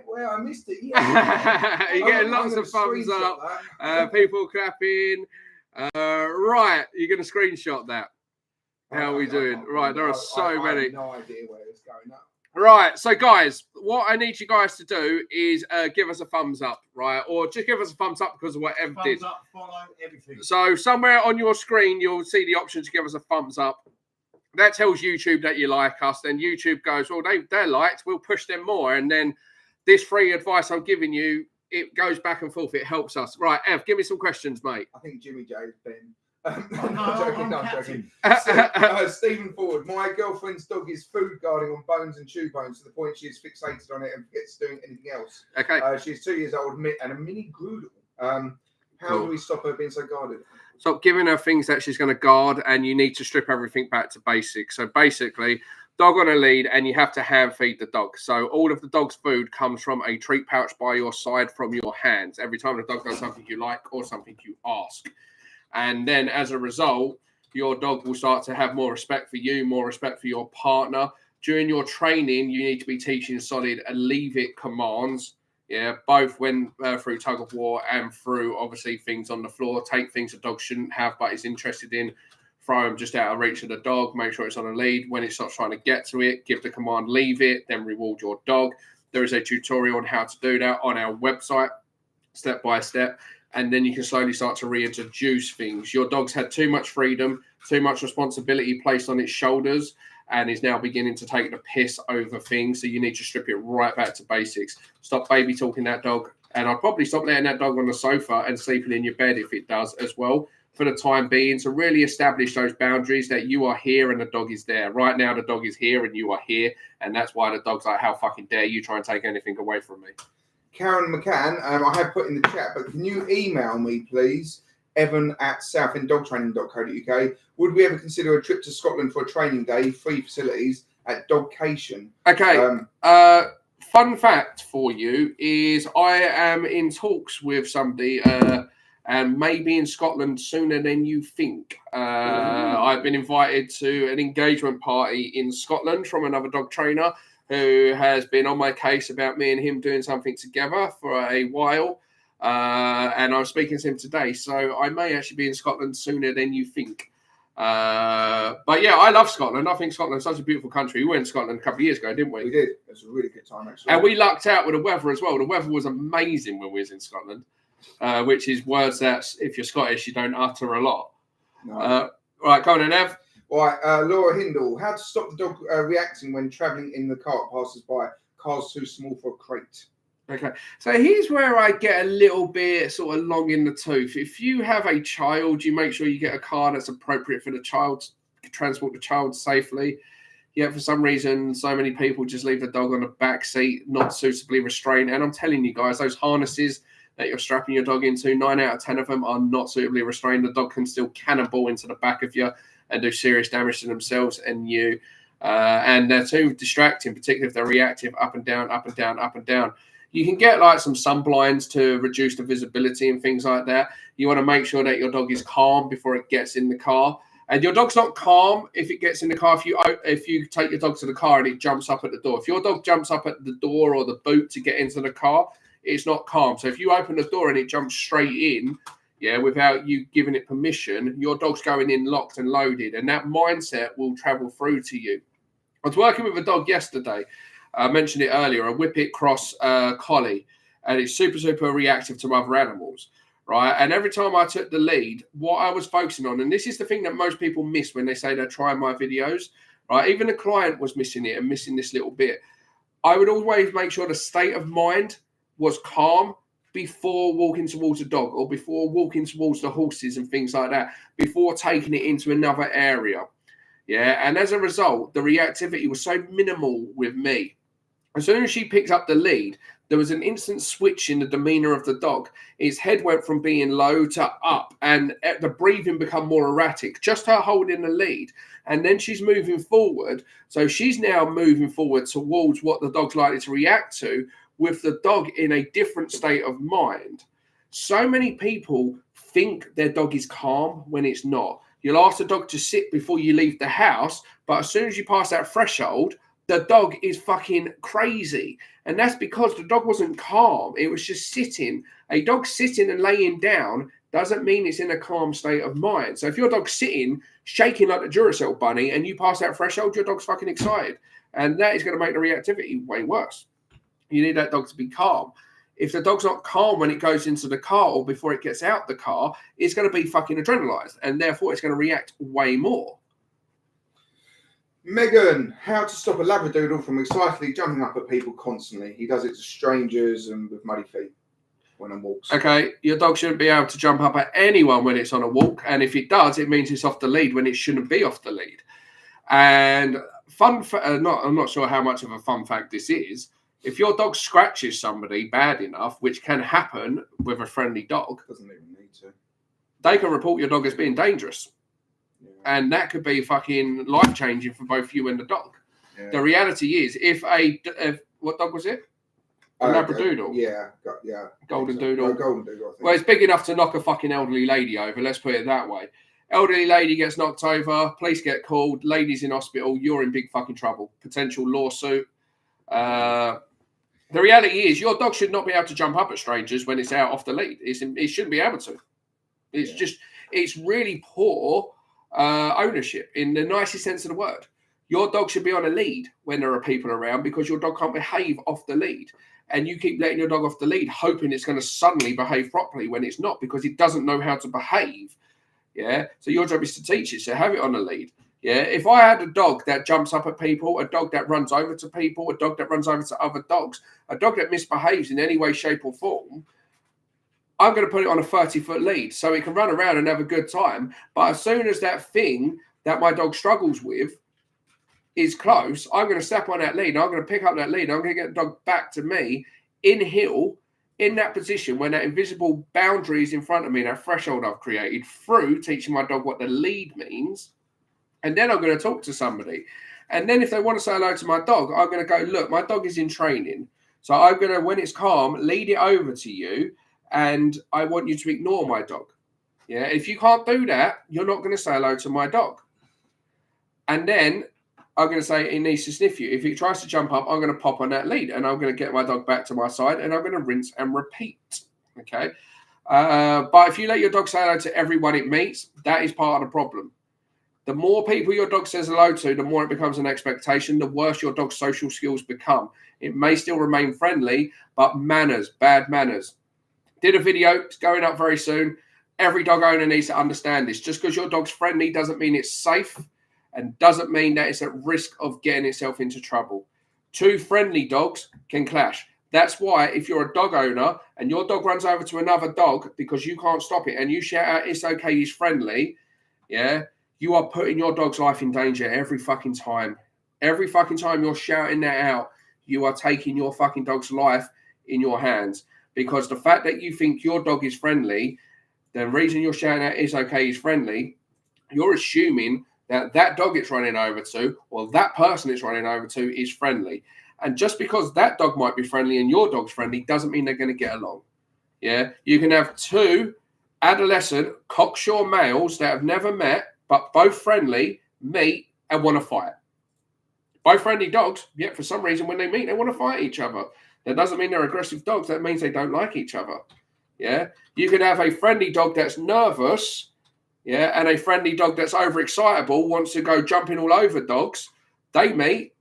Well, I missed it. Yeah. You're getting lots of thumbs up. People clapping. Right, you're going to screenshot that. How are we doing? Right, there are so many. I have no idea where it's going up. Right, so guys, what I need you guys to do is give us a thumbs up, right? Or just give us a thumbs up because of what Ev did. Thumbs up, follow, everything. So somewhere on your screen, you'll see the option to give us a thumbs up. That tells YouTube that you like us. Then YouTube goes, well, they're liked. We'll push them more. And then this free advice I'm giving you, it goes back and forth. It helps us. Right, Ev, give me some questions, mate. I think Jimmy J's been. I'm joking. Stephen Ford, my girlfriend's dog is food guarding on bones and chew bones to the point she is fixated on it and forgets doing anything else. Okay. She's 2 years old and a mini groodle. How do we stop her being so guarded? Stop giving her things that she's going to guard, and you need to strip everything back to basics. So basically, dog on a lead, and you have to hand feed the dog. So all of the dog's food comes from a treat pouch by your side from your hands. Every time the dog does something you like or something you ask. And then as a result, your dog will start to have more respect for you, more respect for your partner. During your training, you need to be teaching solid leave it commands. Yeah, both when through tug of war and through obviously things on the floor. Take things a dog shouldn't have but is interested in. Throw them just out of reach of the dog. Make sure it's on a lead. When it starts trying to get to it, give the command, leave it, then reward your dog. There is a tutorial on how to do that on our website, step by step. And then you can slowly start to reintroduce things. Your dog's had too much freedom, too much responsibility placed on its shoulders, and is now beginning to take the piss over things. So you need to strip it right back to basics. Stop baby talking that dog. And I'll probably stop letting that dog on the sofa and sleeping in your bed if it does as well, for the time being, to really establish those boundaries that you are here and the dog is there. Right now, the dog is here and you are here. And that's why the dog's like, how fucking dare you try and take anything away from me? Karen McCann, I have put in the chat, but can you email me, please? evan@southenddogtraining.co.uk. Would we ever consider a trip to Scotland for a training day, free facilities at Dogcation? Okay. Fun fact for you is I am in talks with somebody and maybe in Scotland sooner than you think. I've been invited to an engagement party in Scotland from another dog trainer who has been on my case about me and him doing something together for a while. And I was speaking to him today, so I may actually be in Scotland sooner than you think. But yeah, I love Scotland. I think Scotland's such a beautiful country. We went to Scotland a couple of years ago, didn't we? We did. It was a really good time, actually. And we lucked out with the weather as well. The weather was amazing when we was in Scotland, which is words that, if you're Scottish, you don't utter a lot. No. Right, go on then, Ev. Right, Laura Hindle, how to stop the dog reacting when travelling in the car passes by? Car's too small for a crate. Okay, so here's where I get a little bit sort of long in the tooth. If you have a child, you make sure you get a car that's appropriate for the child, to transport the child safely. Yet for some reason, so many people just leave the dog on the back seat, not suitably restrained. And I'm telling you guys, those harnesses that you're strapping your dog into, 9 out of 10 of them are not suitably restrained. The dog can still cannonball into the back of you and do serious damage to themselves and you. And they're too distracting, particularly if they're reactive, up and down, up and down, up and down. You can get like some sun blinds to reduce the visibility and things like that. You want to make sure that your dog is calm before it gets in the car. And your dog's not calm if it gets in the car. If you take your dog to the car and it jumps up at the door. If your dog jumps up at the door or the boot to get into the car, it's not calm. So if you open the door and it jumps straight in, without you giving it permission, your dog's going in locked and loaded. And that mindset will travel through to you. I was working with a dog yesterday. I mentioned it earlier, a Whippet Cross collie, and it's super, super reactive to other animals, right? And every time I took the lead, what I was focusing on, and this is the thing that most people miss when they say they're trying my videos, right? Even the client was missing it and missing this little bit. I would always make sure the state of mind was calm before walking towards a dog or before walking towards the horses and things like that, before taking it into another area. Yeah, and as a result, the reactivity was so minimal with me. As soon as she picked up the lead, there was an instant switch in the demeanor of the dog. His head went from being low to up, and the breathing become more erratic. Just her holding the lead, and then she's moving forward. So she's now moving forward towards what the dog's likely to react to, with the dog in a different state of mind. So many people think their dog is calm when it's not. You'll ask the dog to sit before you leave the house, but as soon as you pass that threshold, the dog is fucking crazy. And that's because the dog wasn't calm. It was just sitting. A dog sitting and laying down doesn't mean it's in a calm state of mind. So if your dog's sitting, shaking like the Duracell bunny, and you pass that threshold, your dog's fucking excited. And that is going to make the reactivity way worse. You need that dog to be calm. If the dog's not calm when it goes into the car or before it gets out the car, it's going to be fucking adrenalized, and therefore it's going to react way more. Megan, how to stop a Labradoodle from excitedly jumping up at people constantly? He does it to strangers and with muddy feet when on walks. Okay, your dog shouldn't be able to jump up at anyone when it's on a walk, and if it does, it means it's off the lead when it shouldn't be off the lead. And I'm not sure how much of a fun fact this is. If your dog scratches somebody bad enough, which can happen with a friendly dog, doesn't even need to, they can report your dog as being dangerous. Yeah. And that could be fucking life-changing for both you and the dog. Yeah. The reality is, if what dog was it? A Labradoodle. Yeah. Golden Doodle. Golden Doodle, I think. Well, it's big enough to knock a fucking elderly lady over, let's put it that way. Elderly lady gets knocked over, police get called, lady's in hospital, you're in big fucking trouble. Potential lawsuit. The reality is your dog should not be able to jump up at strangers when it's out off the lead. It shouldn't be able to. It's really poor ownership in the nicest sense of the word. Your dog should be on a lead when there are people around because your dog can't behave off the lead. And you keep letting your dog off the lead, hoping it's going to suddenly behave properly when it's not, because it doesn't know how to behave. Yeah. So your job is to teach it. So have it on a lead. Yeah. If I had a dog that jumps up at people, a dog that runs over to people, a dog that runs over to other dogs, a dog that misbehaves in any way, shape, or form, I'm going to put it on a 30-foot lead so it can run around and have a good time. But as soon as that thing that my dog struggles with is close, I'm going to step on that lead. I'm going to pick up that lead. I'm going to get the dog back to me in heel, in that position when that invisible boundary is in front of me, that threshold I've created through teaching my dog what the lead means. And then I'm going to talk to somebody. And then if they want to say hello to my dog, I'm going to go, look, my dog is in training. So I'm going to, when it's calm, lead it over to you. And I want you to ignore my dog. Yeah. If you can't do that, you're not going to say hello to my dog. And then I'm going to say it needs to sniff you. If it tries to jump up, I'm going to pop on that lead and I'm going to get my dog back to my side and I'm going to rinse and repeat. Okay. But if you let your dog say hello to everyone it meets, that is part of the problem. The more people your dog says hello to, the more it becomes an expectation, the worse your dog's social skills become. It may still remain friendly, but manners, bad manners. Did a video, it's going up very soon. Every dog owner needs to understand this. Just because your dog's friendly doesn't mean it's safe and doesn't mean that it's at risk of getting itself into trouble. Two friendly dogs can clash. That's why if you're a dog owner and your dog runs over to another dog because you can't stop it and you shout out, it's okay, he's friendly, yeah, you are putting your dog's life in danger every fucking time. Every fucking time you're shouting that out, you are taking your fucking dog's life in your hands. Because the fact that you think your dog is friendly, the reason you're shouting out, it's okay, he's friendly, you're assuming that dog it's running over to or that person it's running over to is friendly. And just because that dog might be friendly and your dog's friendly doesn't mean they're going to get along. Yeah. You can have two adolescent cocksure males that have never met, but both friendly, meet and want to fight. Both friendly dogs, yet for some reason when they meet, they want to fight each other. That doesn't mean they're aggressive dogs. That means they don't like each other. Yeah. You can have a friendly dog that's nervous, yeah, and a friendly dog that's overexcitable, wants to go jumping all over dogs. They meet.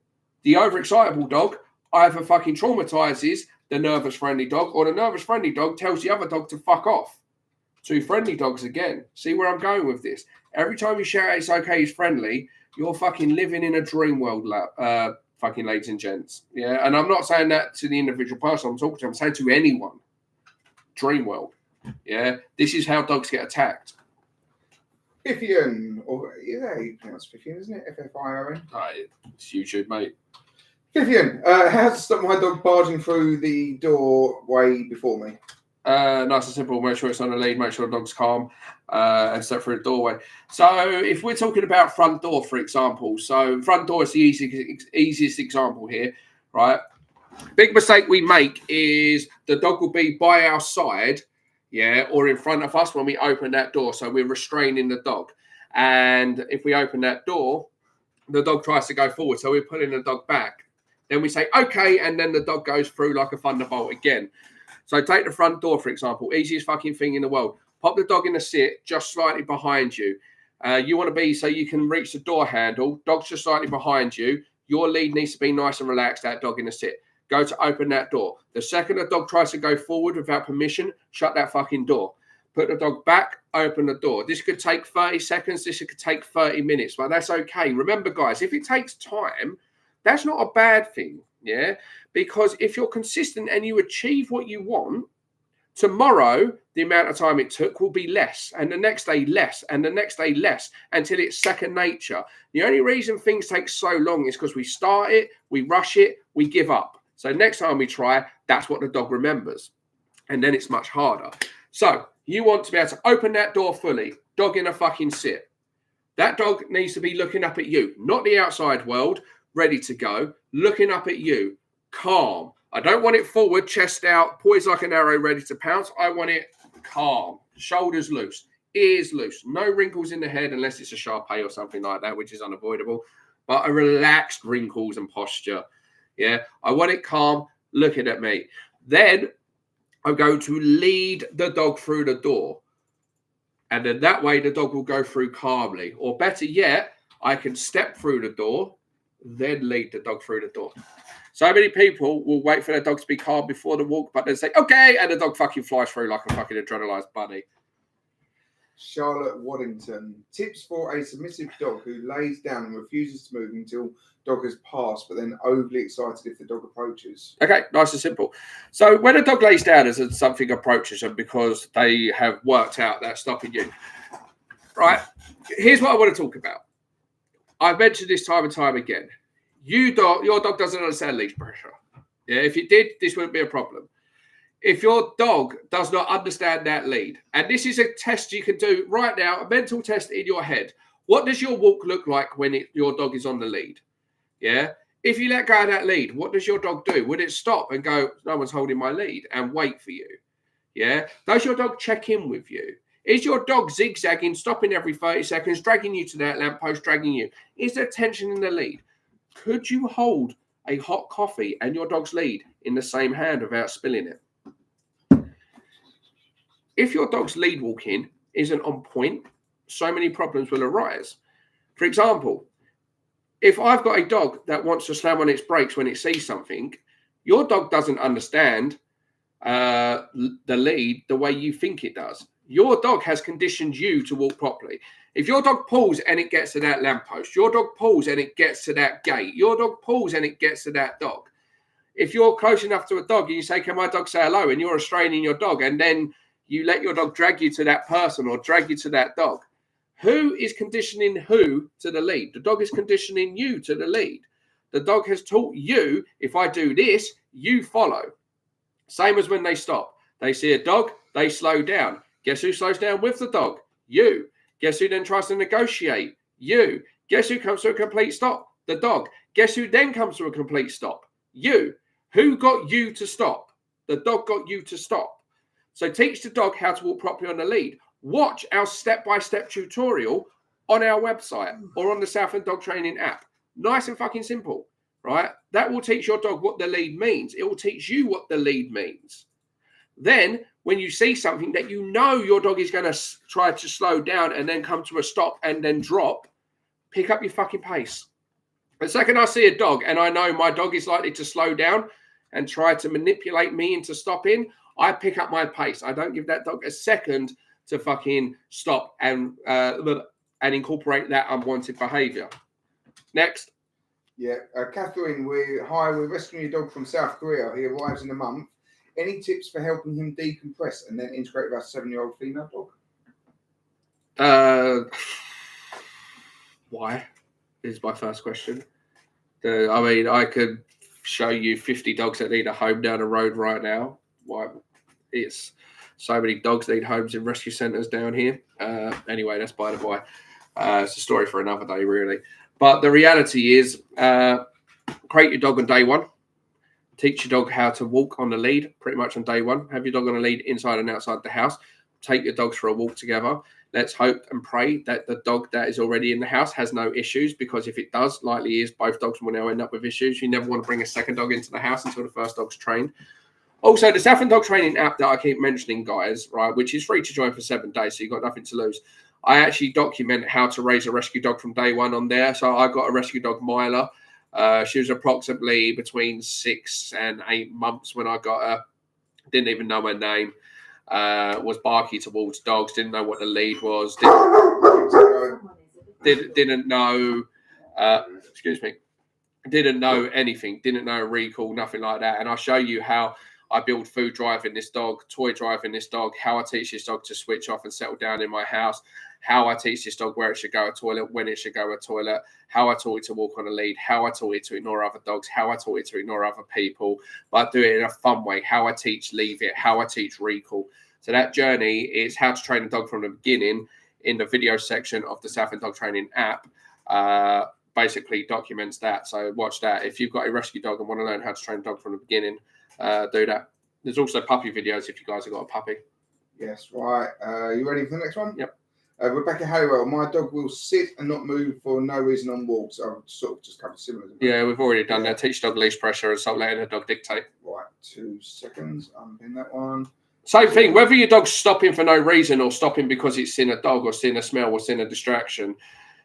The overexcitable dog either fucking traumatizes the nervous friendly dog, or the nervous friendly dog tells the other dog to fuck off. Two friendly dogs again. See where I'm going with this? Every time you shout it's okay, he's friendly, you're fucking living in a dream world, fucking ladies and gents. Yeah, and I'm not saying that to the individual person I'm talking to. I'm saying to anyone. Dream world. Yeah, this is how dogs get attacked. Fifion, or yeah, you pronounce Fifion, isn't it? F-F-I-O-N. It's YouTube, mate. Fifion, how to stop my dog barging through the doorway before me? Nice and simple. Make sure it's on a lead. Make sure the dog's calm and step through the doorway. So if we're talking about front door, for example, so front door is the easiest example here, right? Big mistake we make is the dog will be by our side, yeah, or in front of us when we open that door. So we're restraining the dog. And if we open that door, the dog tries to go forward. So we're pulling the dog back. Then we say, okay, and then the dog goes through like a thunderbolt again. So take the front door, for example, easiest fucking thing in the world. Pop the dog in a sit just slightly behind you. You want to be so you can reach the door handle. Dog's just slightly behind you. Your lead needs to be nice and relaxed, that dog in a sit. Go to open that door. The second the dog tries to go forward without permission, shut that fucking door. Put the dog back, open the door. This could take 30 seconds. This could take 30 minutes, but that's okay. Remember, guys, if it takes time, that's not a bad thing, yeah? Because if you're consistent and you achieve what you want, tomorrow, the amount of time it took will be less, and the next day less, and the next day less, until it's second nature. The only reason things take so long is because we start it, we rush it, we give up. So next time we try, that's what the dog remembers. And then it's much harder. So you want to be able to open that door fully, dog in a fucking sit. That dog needs to be looking up at you, not the outside world, ready to go, looking up at you, calm. I don't want it forward, chest out, poised like an arrow, ready to pounce. I want it calm, shoulders loose, ears loose, no wrinkles in the head unless it's a Shar-Pei or something like that, which is unavoidable, but a relaxed wrinkles and posture. Yeah, I want it calm, looking at me. Then I'm going to lead the dog through the door. And then that way the dog will go through calmly. Or better yet, I can step through the door, then lead the dog through the door. So many people will wait for their dog to be calm before the walk, but then say, okay, and the dog fucking flies through like a fucking adrenalized bunny. Charlotte Waddington. Tips for a submissive dog who lays down and refuses to move until dog has passed, but then overly excited if the dog approaches. Okay, nice and simple. So when a dog lays down as something approaches them because they have worked out that stopping you, right? Here's what I want to talk about. I've mentioned this time and time again. Your dog doesn't understand leash pressure. Yeah, if it did, this wouldn't be a problem. If your dog does not understand that lead, and this is a test you can do right now, a mental test in your head. What does your walk look like when your dog is on the lead? Yeah. If you let go of that lead, what does your dog do? Would it stop and go, no one's holding my lead, and wait for you? Yeah. Does your dog check in with you? Is your dog zigzagging, stopping every 30 seconds, dragging you to that lamppost, dragging you? Is there tension in the lead? Could you hold a hot coffee and your dog's lead in the same hand without spilling it? If your dog's lead walking isn't on point, so many problems will arise. For example, if I've got a dog that wants to slam on its brakes when it sees something, your dog doesn't understand the lead the way you think it does. Your dog has conditioned you to walk properly. If your dog pulls and it gets to that lamppost, your dog pulls and it gets to that gate, your dog pulls and it gets to that dog. If you're close enough to a dog and you say, can my dog say hello? And you're restraining your dog, and then you let your dog drag you to that person or drag you to that dog. Who is conditioning who to the lead? The dog is conditioning you to the lead. The dog has taught you, if I do this, you follow. Same as when they stop. They see a dog, they slow down. Guess who slows down with the dog? You. Guess who then tries to negotiate? You. Guess who comes to a complete stop? The dog. Guess who then comes to a complete stop? You. Who got you to stop? The dog got you to stop. So teach the dog how to walk properly on the lead. Watch our step-by-step tutorial on our website or on the Southend Dog Training app. Nice and fucking simple, right? That will teach your dog what the lead means. It will teach you what the lead means. Then, when you see something that you know your dog is going to try to slow down and then come to a stop and then drop, pick up your fucking pace. The second I see a dog and I know my dog is likely to slow down and try to manipulate me into stopping, I pick up my pace. I don't give that dog a second to fucking stop and incorporate that unwanted behavior. Next. Yeah, Catherine, we're rescuing your dog from South Korea. He arrives in a month. Any tips for helping him decompress and then integrate with our 7-year-old female dog? Why is my first question. I could show you 50 dogs that need a home down the road right now. Why? It's so many dogs need homes in rescue centres down here. Anyway, that's by the by. It's a story for another day, really. But the reality is, create your dog on day one. Teach your dog how to walk on the lead pretty much on day one. Have your dog on the lead inside and outside the house. Take your dogs for a walk together. Let's hope and pray that the dog that is already in the house has no issues, because if it does, likely is both dogs will now end up with issues. You never want to bring a second dog into the house until the first dog's trained. Also, the Southend Dog Training app that I keep mentioning, guys, right, which is free to join for 7 days, so you've got nothing to lose. I actually document how to raise a rescue dog from day one on there. So I got a rescue dog, Myla. She was approximately between 6 and 8 months when I got her. Didn't even know her name. Was barky towards dogs. Didn't know what the lead was. Didn't know. Excuse me. Didn't know anything. Didn't know recall. Nothing like that. And I'll show you how I build food driving this dog, toy driving this dog, how I teach this dog to switch off and settle down in my house, how I teach this dog where it should go a toilet, when it should go a toilet, how I taught it to walk on a lead, how I taught it to ignore other dogs, how I taught it to ignore other people, but do it in a fun way, how I teach leave it, how I teach recall. So that journey is how to train a dog from the beginning in the video section of the Southend Dog Training app. Basically documents that. So watch that. If you've got a rescue dog and want to learn how to train a dog from the beginning, do that. There's also puppy videos if you guys have got a puppy. Yes, right. You ready for the next one? Yep. Rebecca Halliwell, my dog will sit and not move for no reason on walks. I've sort of just covered similar. Yeah, we've already done that. Teach dog leash pressure and stop letting the dog dictate. Right, 2 seconds. I'm in that one. Same thing, whether your dog's stopping for no reason or stopping because it's seen a dog or seen a smell or seen a distraction,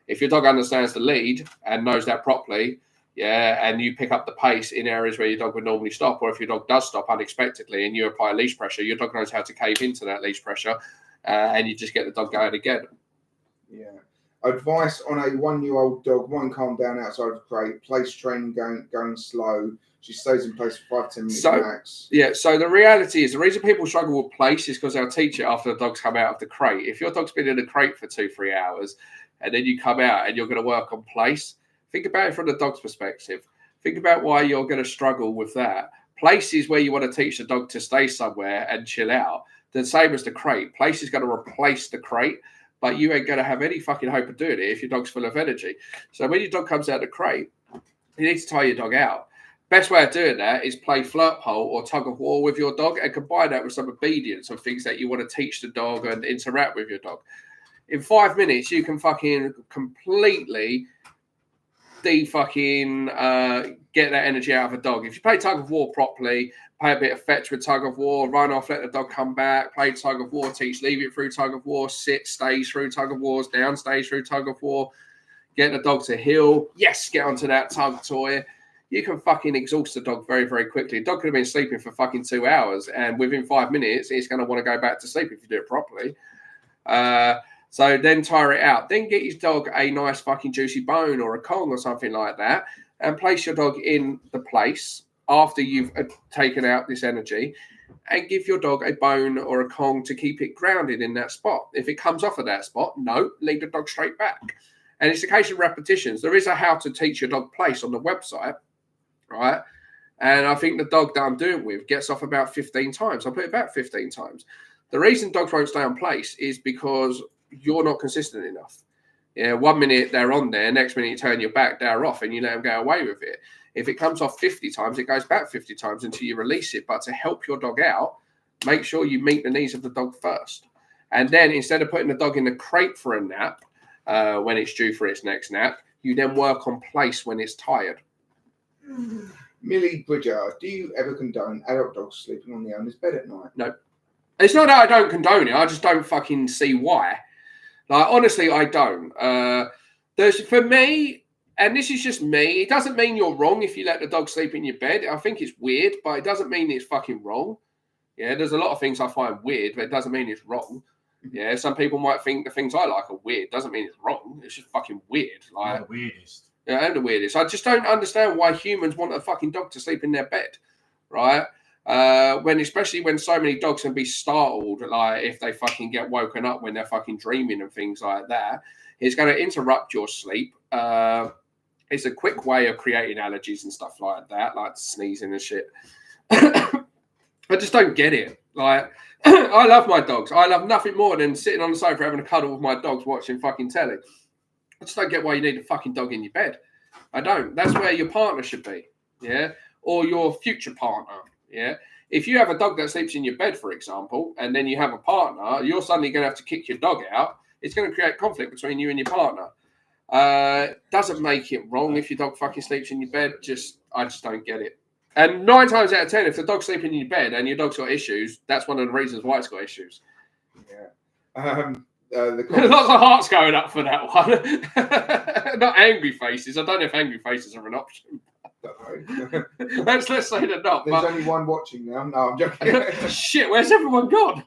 if your dog understands the lead and knows that properly, and you pick up the pace in areas where your dog would normally stop, or if your dog does stop unexpectedly and you apply leash pressure, your dog knows how to cave into that leash pressure, and you just get the dog going again. Yeah. Advice on a 1-year-old dog won't calm down outside of crate. Place training going slow. She stays in place for 5-10 minutes max. Yeah, so the reality is the reason people struggle with place is because they'll teach it after the dog's come out of the crate. If your dog's been in the crate for 2-3 hours and then you come out and you're going to work on place, think about it from the dog's perspective. Think about why you're going to struggle with that. Place is where you want to teach the dog to stay somewhere and chill out. The same as the crate. Place is going to replace the crate, but you ain't going to have any fucking hope of doing it if your dog's full of energy. So when your dog comes out of the crate, you need to tie your dog out. Best way of doing that is play flirt pole or tug of war with your dog and combine that with some obedience or things that you want to teach the dog and interact with your dog. In 5 minutes, you can fucking completely get that energy out of a dog. If you play tug of war properly, play a bit of fetch with tug of war, run off, let the dog come back, play tug of war, teach, leave it through tug of war, sit, stays through tug of wars, down, stays through tug of war, get the dog to heel, yes, get onto that tug toy. You can fucking exhaust the dog very, very quickly. The dog could have been sleeping for fucking 2 hours, and within 5 minutes, it's going to want to go back to sleep if you do it properly. So then tire it out. Then get your dog a nice fucking juicy bone or a Kong or something like that, and place your dog in the place after you've taken out this energy, and give your dog a bone or a Kong to keep it grounded in that spot. If it comes off of that spot, no, lead the dog straight back. And it's a case of repetitions. There is a how to teach your dog place on the website, right? And I think the dog that I'm doing with gets off about 15 times. I put it back 15 times. The reason dogs won't stay on place is because you're not consistent enough. Yeah, 1 minute they're on there, next minute you turn your back, they're off, and you let them go away with it. If it comes off 50 times, it goes back 50 times until you release it. But to help your dog out, make sure you meet the needs of the dog first. And then instead of putting the dog in the crate for a nap, when it's due for its next nap, you then work on place when it's tired. Millie Bridger, do you ever condone adult dogs sleeping on the owner's bed at night? No. It's not that I don't condone it. I just don't fucking see why. Like, honestly, I don't. For me, and this is just me, it doesn't mean you're wrong if you let the dog sleep in your bed. I think it's weird, but it doesn't mean it's fucking wrong. Yeah, there's a lot of things I find weird, but it doesn't mean it's wrong. Yeah, some people might think the things I like are weird. Doesn't mean it's wrong. It's just fucking weird. Like, the weirdest. Yeah, I'm the weirdest. I just don't understand why humans want a fucking dog to sleep in their bed, right? Especially when so many dogs can be startled, like if they fucking get woken up when they're fucking dreaming and things like that. It's going to interrupt your sleep. It's a quick way of creating allergies and stuff like that, like sneezing and shit. I just don't get it. Like, I love my dogs. I love nothing more than sitting on the sofa having a cuddle with my dogs watching fucking telly. I just don't get why you need a fucking dog in your bed. I don't. That's where your partner should be, yeah? Or your future partner, yeah? If you have a dog that sleeps in your bed, for example, and then you have a partner, you're suddenly going to have to kick your dog out. It's going to create conflict between you and your partner. Doesn't make it wrong if your dog fucking sleeps in your bed. I just don't get it. And 9 times out of 10, if the dog's sleeping in your bed and your dog's got issues, that's one of the reasons why it's got issues. Yeah. Lots of hearts going up for that one. Not angry faces. I don't know if angry faces are an option. let's say they're not. There's only one watching now. No, I'm joking. Shit, where's everyone gone?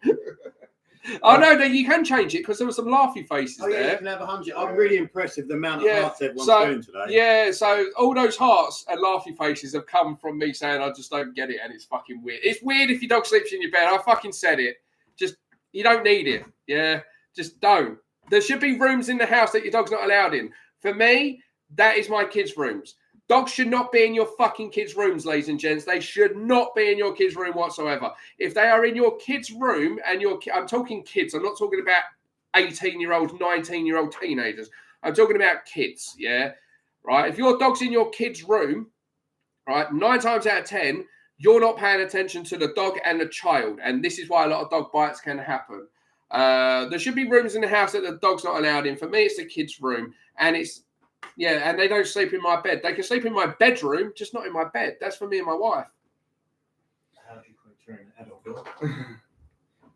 Oh no, you can change it because there were some laughy faces there. You can have 100. I'm really impressed with the amount of hearts everyone's doing today. Yeah, so all those hearts and laughy faces have come from me saying I just don't get it and it's fucking weird. It's weird if your dog sleeps in your bed. I fucking said it. Just, you don't need it. Yeah, just don't. There should be rooms in the house that your dog's not allowed in. For me, that is my kids' rooms. Dogs should not be in your fucking kids' rooms, ladies and gents. They should not be in your kids' room whatsoever. If they are in your kids' room, and I'm talking kids, I'm not talking about 18-year-olds, 19-year-old teenagers. I'm talking about kids, yeah? Right? If your dog's in your kids' room, right, 9 times out of 10, you're not paying attention to the dog and the child. And this is why a lot of dog bites can happen. There should be rooms in the house that the dog's not allowed in. For me, it's the kids' room, and and they don't sleep in my bed. They can sleep in my bedroom, just not in my bed. That's for me and my wife. How do you train an adult dog?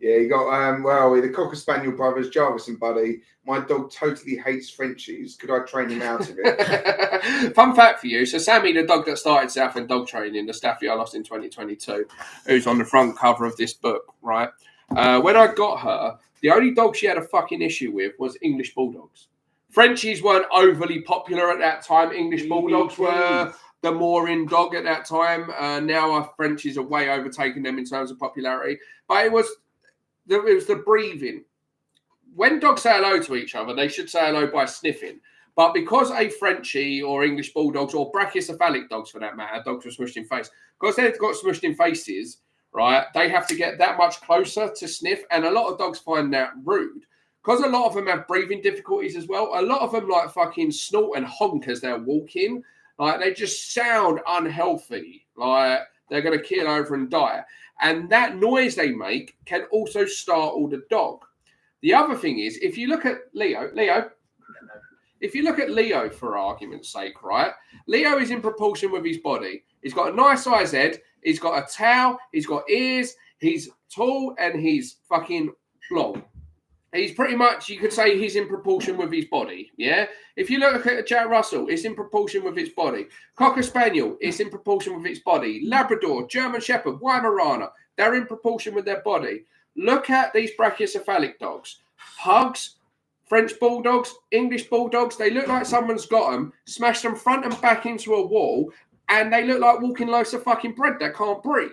Yeah, you got the Cocker Spaniel brothers, Jarvis and Buddy. My dog totally hates Frenchies. Could I train him out of it? Fun fact for you. So Sammy, the dog that started Southend dog training, the Staffy I lost in 2022, who's on the front cover of this book, right? When I got her, the only dog she had a fucking issue with was English Bulldogs. Frenchies weren't overly popular at that time. English Bulldogs were the more in dog at that time. Now our Frenchies are way overtaking them in terms of popularity. But it was the breathing. When dogs say hello to each other, they should say hello by sniffing. But because a Frenchie or English Bulldogs or brachycephalic dogs for that matter, dogs with smushed in face, because they've got smushed in faces, right, they have to get that much closer to sniff. And a lot of dogs find that rude. Because a lot of them have breathing difficulties as well. A lot of them like fucking snort and honk as they're walking. Like they just sound unhealthy. Like they're going to keel over and die. And that noise they make can also startle the dog. The other thing is, if you look at Leo, if you look at Leo for argument's sake, right? Leo is in proportion with his body. He's got a nice sized head. He's got a tail. He's got ears. He's tall and he's fucking long. He's pretty much, you could say he's in proportion with his body, yeah? If you look at Jack Russell, it's in proportion with its body. Cocker Spaniel, it's in proportion with its body. Labrador, German Shepherd, Weimaraner, they're in proportion with their body. Look at these brachycephalic dogs. Pugs, French Bulldogs, English Bulldogs, they look like someone's got them, smashed them front and back into a wall, and they look like walking loaves of fucking bread that can't breathe.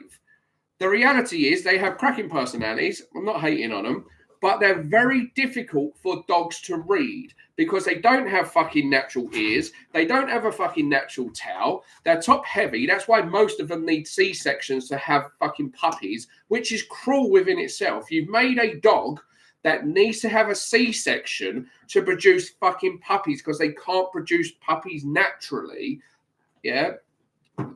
The reality is they have cracking personalities. I'm not hating on them. But they're very difficult for dogs to read because they don't have fucking natural ears. They don't have a fucking natural tail. They're top heavy. That's why most of them need C-sections to have fucking puppies, which is cruel within itself. You've made a dog that needs to have a C-section to produce fucking puppies because they can't produce puppies naturally. Yeah.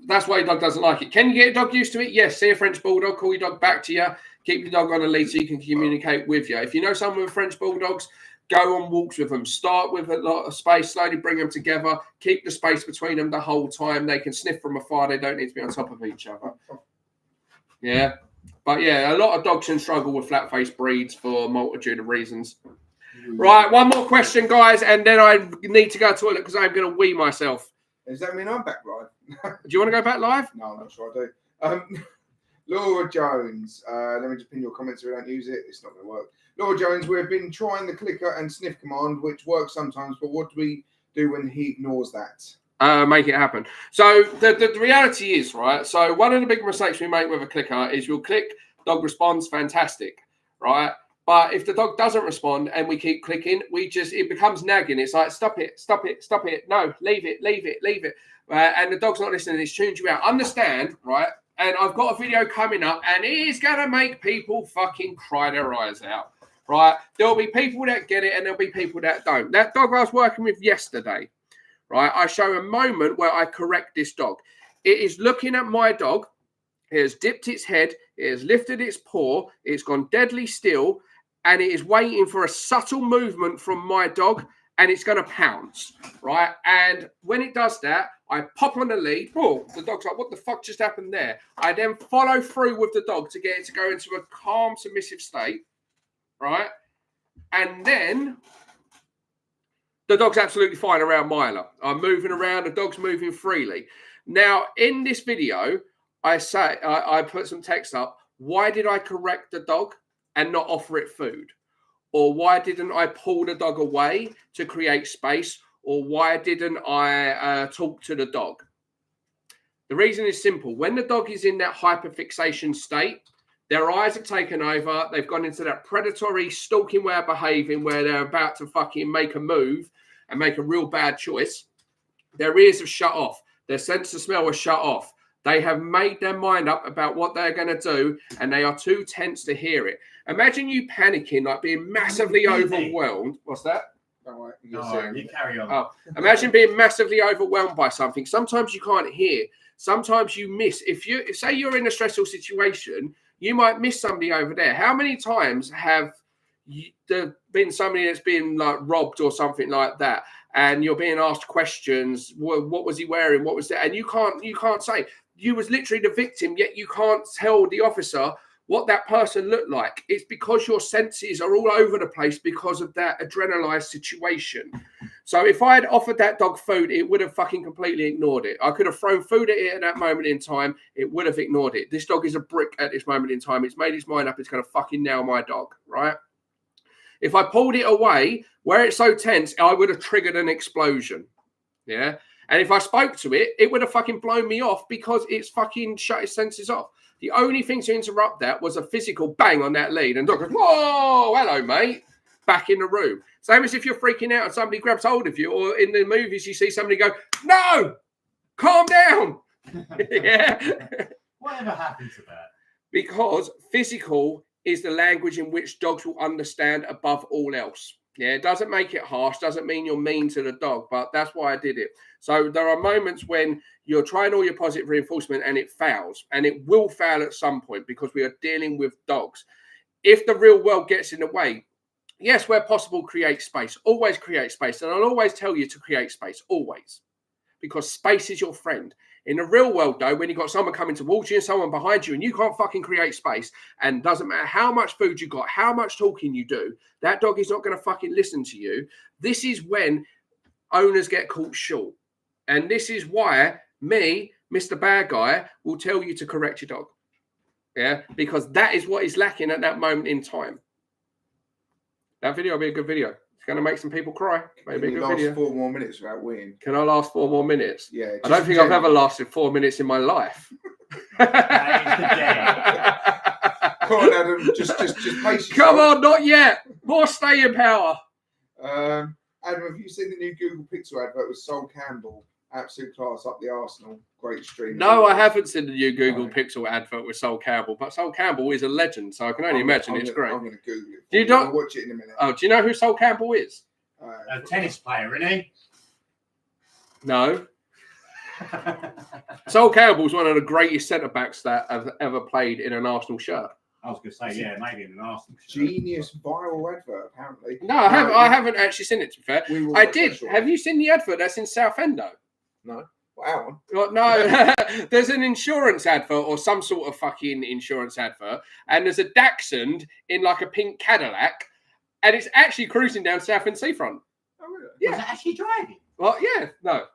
That's why your dog doesn't like it. Can you get a dog used to it? Yes. See a French Bulldog, call your dog back to you. Keep your dog on a lead so you can communicate with you. If you know someone with French Bulldogs, go on walks with them. Start with a lot of space, slowly bring them together. Keep the space between them the whole time. They can sniff from afar. They don't need to be on top of each other. Yeah. But yeah, a lot of dogs can struggle with flat-faced breeds for a multitude of reasons. Right, one more question, guys, and then I need to go to the toilet because I'm going to wee myself. Does that mean I'm back live? Do you want to go back live? No, I'm not sure I do. Laura Jones, let me just pin your comments so we don't use it. It's not going to work. Laura Jones, we've been trying the clicker and sniff command, which works sometimes, but what do we do when he ignores that? Make it happen. So the reality is, right, so one of the big mistakes we make with a clicker is you'll click, dog responds, fantastic, right? But if the dog doesn't respond and we keep clicking, it becomes nagging. It's like, stop it. No, leave it. And the dog's not listening. It's tuned you out. Understand, right? And I've got a video coming up and it is going to make people fucking cry their eyes out, right? There'll be people that get it and there'll be people that don't. That dog I was working with yesterday, right? I show a moment where I correct this dog. It is looking at my dog. It has dipped its head. It has lifted its paw. It's gone deadly still. And it is waiting for a subtle movement from my dog and it's going to pounce, right? And when it does that, I pop on the lead. Oh, the dog's like, what the fuck just happened there? I then follow through with the dog to get it to go into a calm, submissive state, right? And then the dog's absolutely fine around Mila. I'm moving around. The dog's moving freely. Now, in this video, I put some text up. Why did I correct the dog and not offer it food? Or why didn't I pull the dog away to create space? Or why didn't I talk to the dog? The reason is simple. When the dog is in that hyperfixation state, their eyes have taken over. They've gone into that predatory stalking way of behaving where they're about to fucking make a move and make a real bad choice. Their ears have shut off. Their sense of smell has shut off. They have made their mind up about what they're going to do, and they are too tense to hear it. Imagine you panicking, like being massively overwhelmed. What's that? All right, you carry on. Oh, imagine being massively overwhelmed by something. Sometimes you can't hear. Sometimes you miss. If say you're in a stressful situation, you might miss somebody over there. How many times have there's been somebody that's been like robbed or something like that, and you're being asked questions. What was he wearing? What was that? And you can't say. You was literally the victim, yet you can't tell the officer what that person looked like. It's because your senses are all over the place because of that adrenalized situation. So if I had offered that dog food, it would have fucking completely ignored it. I could have thrown food at it at that moment in time. It would have ignored it. This dog is a brick at this moment in time. It's made its mind up. It's going to fucking nail my dog, right? If I pulled it away where it's so tense, I would have triggered an explosion. Yeah. And if I spoke to it, it would have fucking blown me off because it's fucking shut its senses off. The only thing to interrupt that was a physical bang on that lead. And dog goes, whoa, hello, mate. Back in the room. Same as if you're freaking out and somebody grabs hold of you, or in the movies you see somebody go, no, calm down. Yeah. Whatever happened to that? Because physical is the language in which dogs will understand above all else. Yeah, it doesn't make it harsh, doesn't mean you're mean to the dog, but that's why I did it. So there are moments when you're trying all your positive reinforcement and it fails, and it will fail at some point because we are dealing with dogs. If the real world gets in the way, yes, where possible, create space. Always create space. And I'll always tell you to create space, always, because space is your friend. In the real world, though, when you've got someone coming towards you and someone behind you and you can't fucking create space, and doesn't matter how much food you got, how much talking you do, that dog is not going to fucking listen to you. This is when owners get caught short. And this is why me, Mr. Bad Guy, will tell you to correct your dog. Yeah, because that is what is lacking at that moment in time. That video will be a good video. It's going to make some people cry. Maybe a good last video. 4 more minutes without weeing. Can I last 4 more minutes? Yeah. I don't think I've ever lasted 4 minutes in my life. Come on, Adam. Just pace yourself. Come on, not yet. More staying power. Adam, have you seen the new Google Pixel advert with Sol Campbell? Absolute class, up the Arsenal. Great stream. No, I haven't seen the new Google Pixel advert with Sol Campbell, but Sol Campbell is a legend, so I can only imagine it's great. I'm going to Google it. Do you not? I'll watch it in a minute. Oh, do you know who Sol Campbell is? A tennis player, isn't he? No. Sol Campbell's one of the greatest centre-backs that have ever played in an Arsenal shirt. I was going to say, yeah, maybe in an Arsenal shirt. Genius viral advert, apparently. No, I haven't actually seen it, to be fair. I did. Special. Have you seen the advert that's in Southend, though? No. Wow. Well, no, there's an insurance advert or some sort of fucking insurance advert, and there's a Dachshund in like a pink Cadillac, and it's actually cruising down Southend seafront. Oh, really? Yeah. Was it actually driving? Well, yeah, no.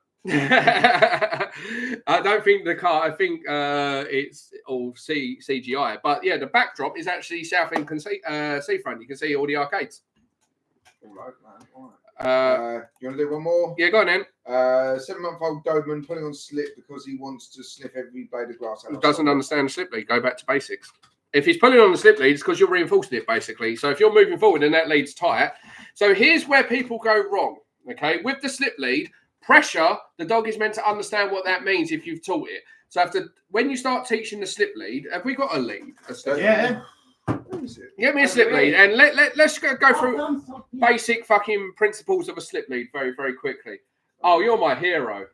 I don't think the car, I think it's all CGI, but yeah, the backdrop is actually Southend seafront. You can see all the arcades. All right, man. All right. You want to do one more? Yeah, go on then. 7-month-old Doberman pulling on slip because he wants to sniff every blade of grass. Doesn't understand the slip lead. Go back to basics. If he's pulling on the slip lead, it's because you're reinforcing it, basically. So if you're moving forward and that lead's tight. So here's where people go wrong, okay? With the slip lead, pressure, the dog is meant to understand what that means if you've taught it. So when you start teaching the slip lead, have we got a lead? Yeah. Get me a slip lead, and let's go through basic fucking principles of a slip lead very, very quickly. Oh, you're my hero.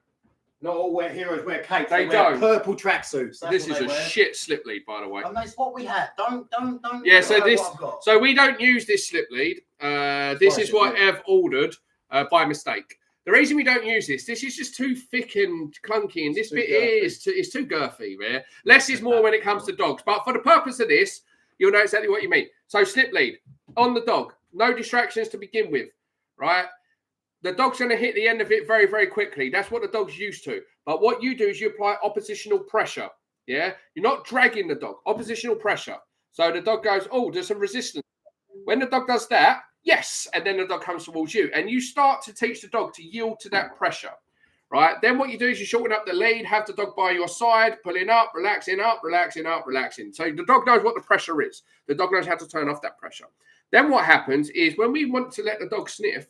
Not all heroes wear capes. They wear don't. Purple tracksuits. This is a shit slip lead, by the way. And that's what we had. Don't. Yeah, so we don't use this slip lead. This is what Ev ordered by mistake. The reason we don't use this is just too thick and clunky, and this bit is too girthy. Yeah? Less is more when it comes to dogs. But for the purpose of this, you'll know exactly what you mean. So slip lead on the dog, no distractions to begin with, right? The dog's going to hit the end of it very, very quickly. That's what the dog's used to. But what you do is you apply oppositional pressure. Yeah, you're not dragging the dog. Oppositional pressure. So the dog goes, oh, there's some resistance. When the dog does that, yes, and then the dog comes towards you, and you start to teach the dog to yield to that pressure. Right, then what you do is you shorten up the lead, have the dog by your side, pulling up, relaxing up, relaxing up, relaxing. So the dog knows what the pressure is. The dog knows how to turn off that pressure. Then what happens is when we want to let the dog sniff,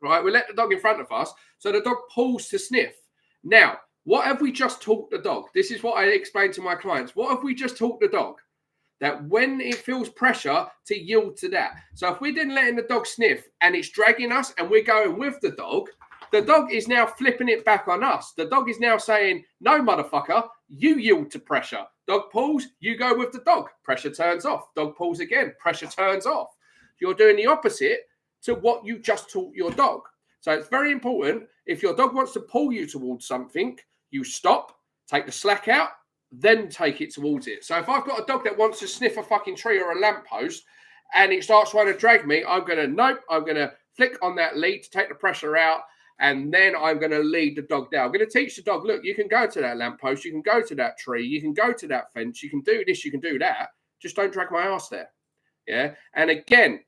right, we let the dog in front of us, so the dog pulls to sniff. Now, what have we just taught the dog? This is what I explain to my clients. What have we just taught the dog? That when it feels pressure, to yield to that. So if we're then letting the dog sniff and it's dragging us and we're going with the dog is now flipping it back on us. The dog is now saying, no, motherfucker, you yield to pressure. Dog pulls, you go with the dog. Pressure turns off. Dog pulls again. Pressure turns off. You're doing the opposite to what you just taught your dog. So it's very important. If your dog wants to pull you towards something, you stop, take the slack out, then take it towards it. So if I've got a dog that wants to sniff a fucking tree or a lamppost and it starts trying to drag me, I'm going to flick on that lead to take the pressure out, and then I'm going to lead the dog down. I'm going to teach the dog, look, you can go to that lamppost, you can go to that tree, you can go to that fence, you can do this, you can do that. Just don't drag my ass there. Yeah. And again,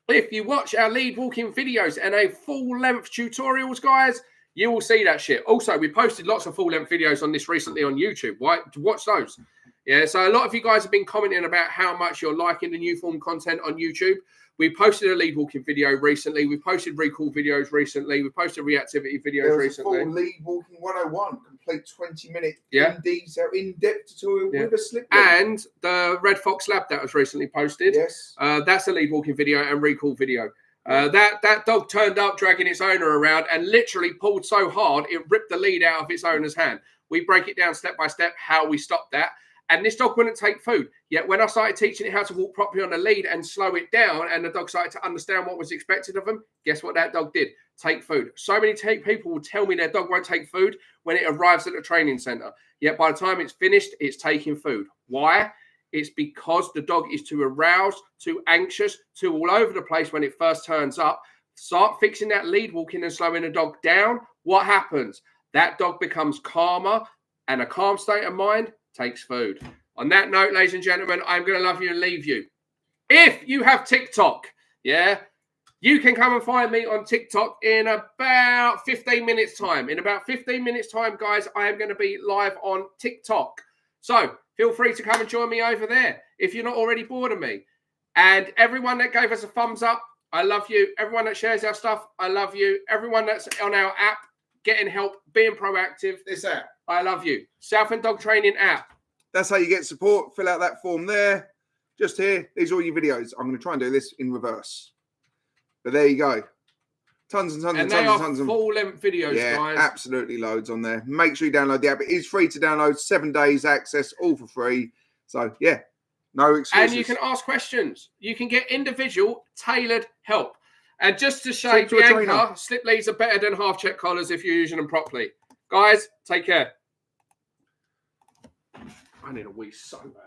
if you watch our lead walking videos and a full length tutorials, guys, you will see that shit. Also, we posted lots of full length videos on this recently on YouTube. Right? Watch those. Yeah. So a lot of you guys have been commenting about how much you're liking the new form content on YouTube. We posted a lead walking video recently. We posted recall videos recently. We posted reactivity videos recently. Full lead walking 101, complete 20-minute in-depth tutorial with a slip lead. And the Red Fox Lab that was recently posted. Yes. That's a lead walking video and recall video. That dog turned up dragging its owner around and literally pulled so hard it ripped the lead out of its owner's hand. We break it down step by step how we stop that. And this dog wouldn't take food. Yet when I started teaching it how to walk properly on the lead and slow it down, and the dog started to understand what was expected of them, guess what that dog did? Take food. So many people will tell me their dog won't take food when it arrives at the training center. Yet by the time it's finished, it's taking food. Why? It's because the dog is too aroused, too anxious, too all over the place when it first turns up. Start fixing that lead walking and slowing the dog down. What happens? That dog becomes calmer, and a calm state of mind takes food. On that note, ladies and gentlemen, I'm going to love you and leave you. If you have TikTok, you can come and find me on TikTok in about 15 minutes time. In about 15 minutes time, guys, I am going to be live on TikTok. So feel free to come and join me over there if you're not already bored of me. And everyone that gave us a thumbs up, I love you. Everyone that shares our stuff, I love you. Everyone that's on our app, getting help, being proactive. This app. I love you. Southend Dog Training app. That's how you get support. Fill out that form there. Just here. These are all your videos. I'm going to try and do this in reverse. But there you go. Tons and tons and tons of full-length videos, guys. Absolutely loads on there. Make sure you download the app. It is free to download. 7 days access, all for free. So, yeah, no excuses. And you can ask questions. You can get individual, tailored help. And just to say, Bianca, slip leads are better than half-check collars if you're using them properly. Guys, take care. I need a wee so bad.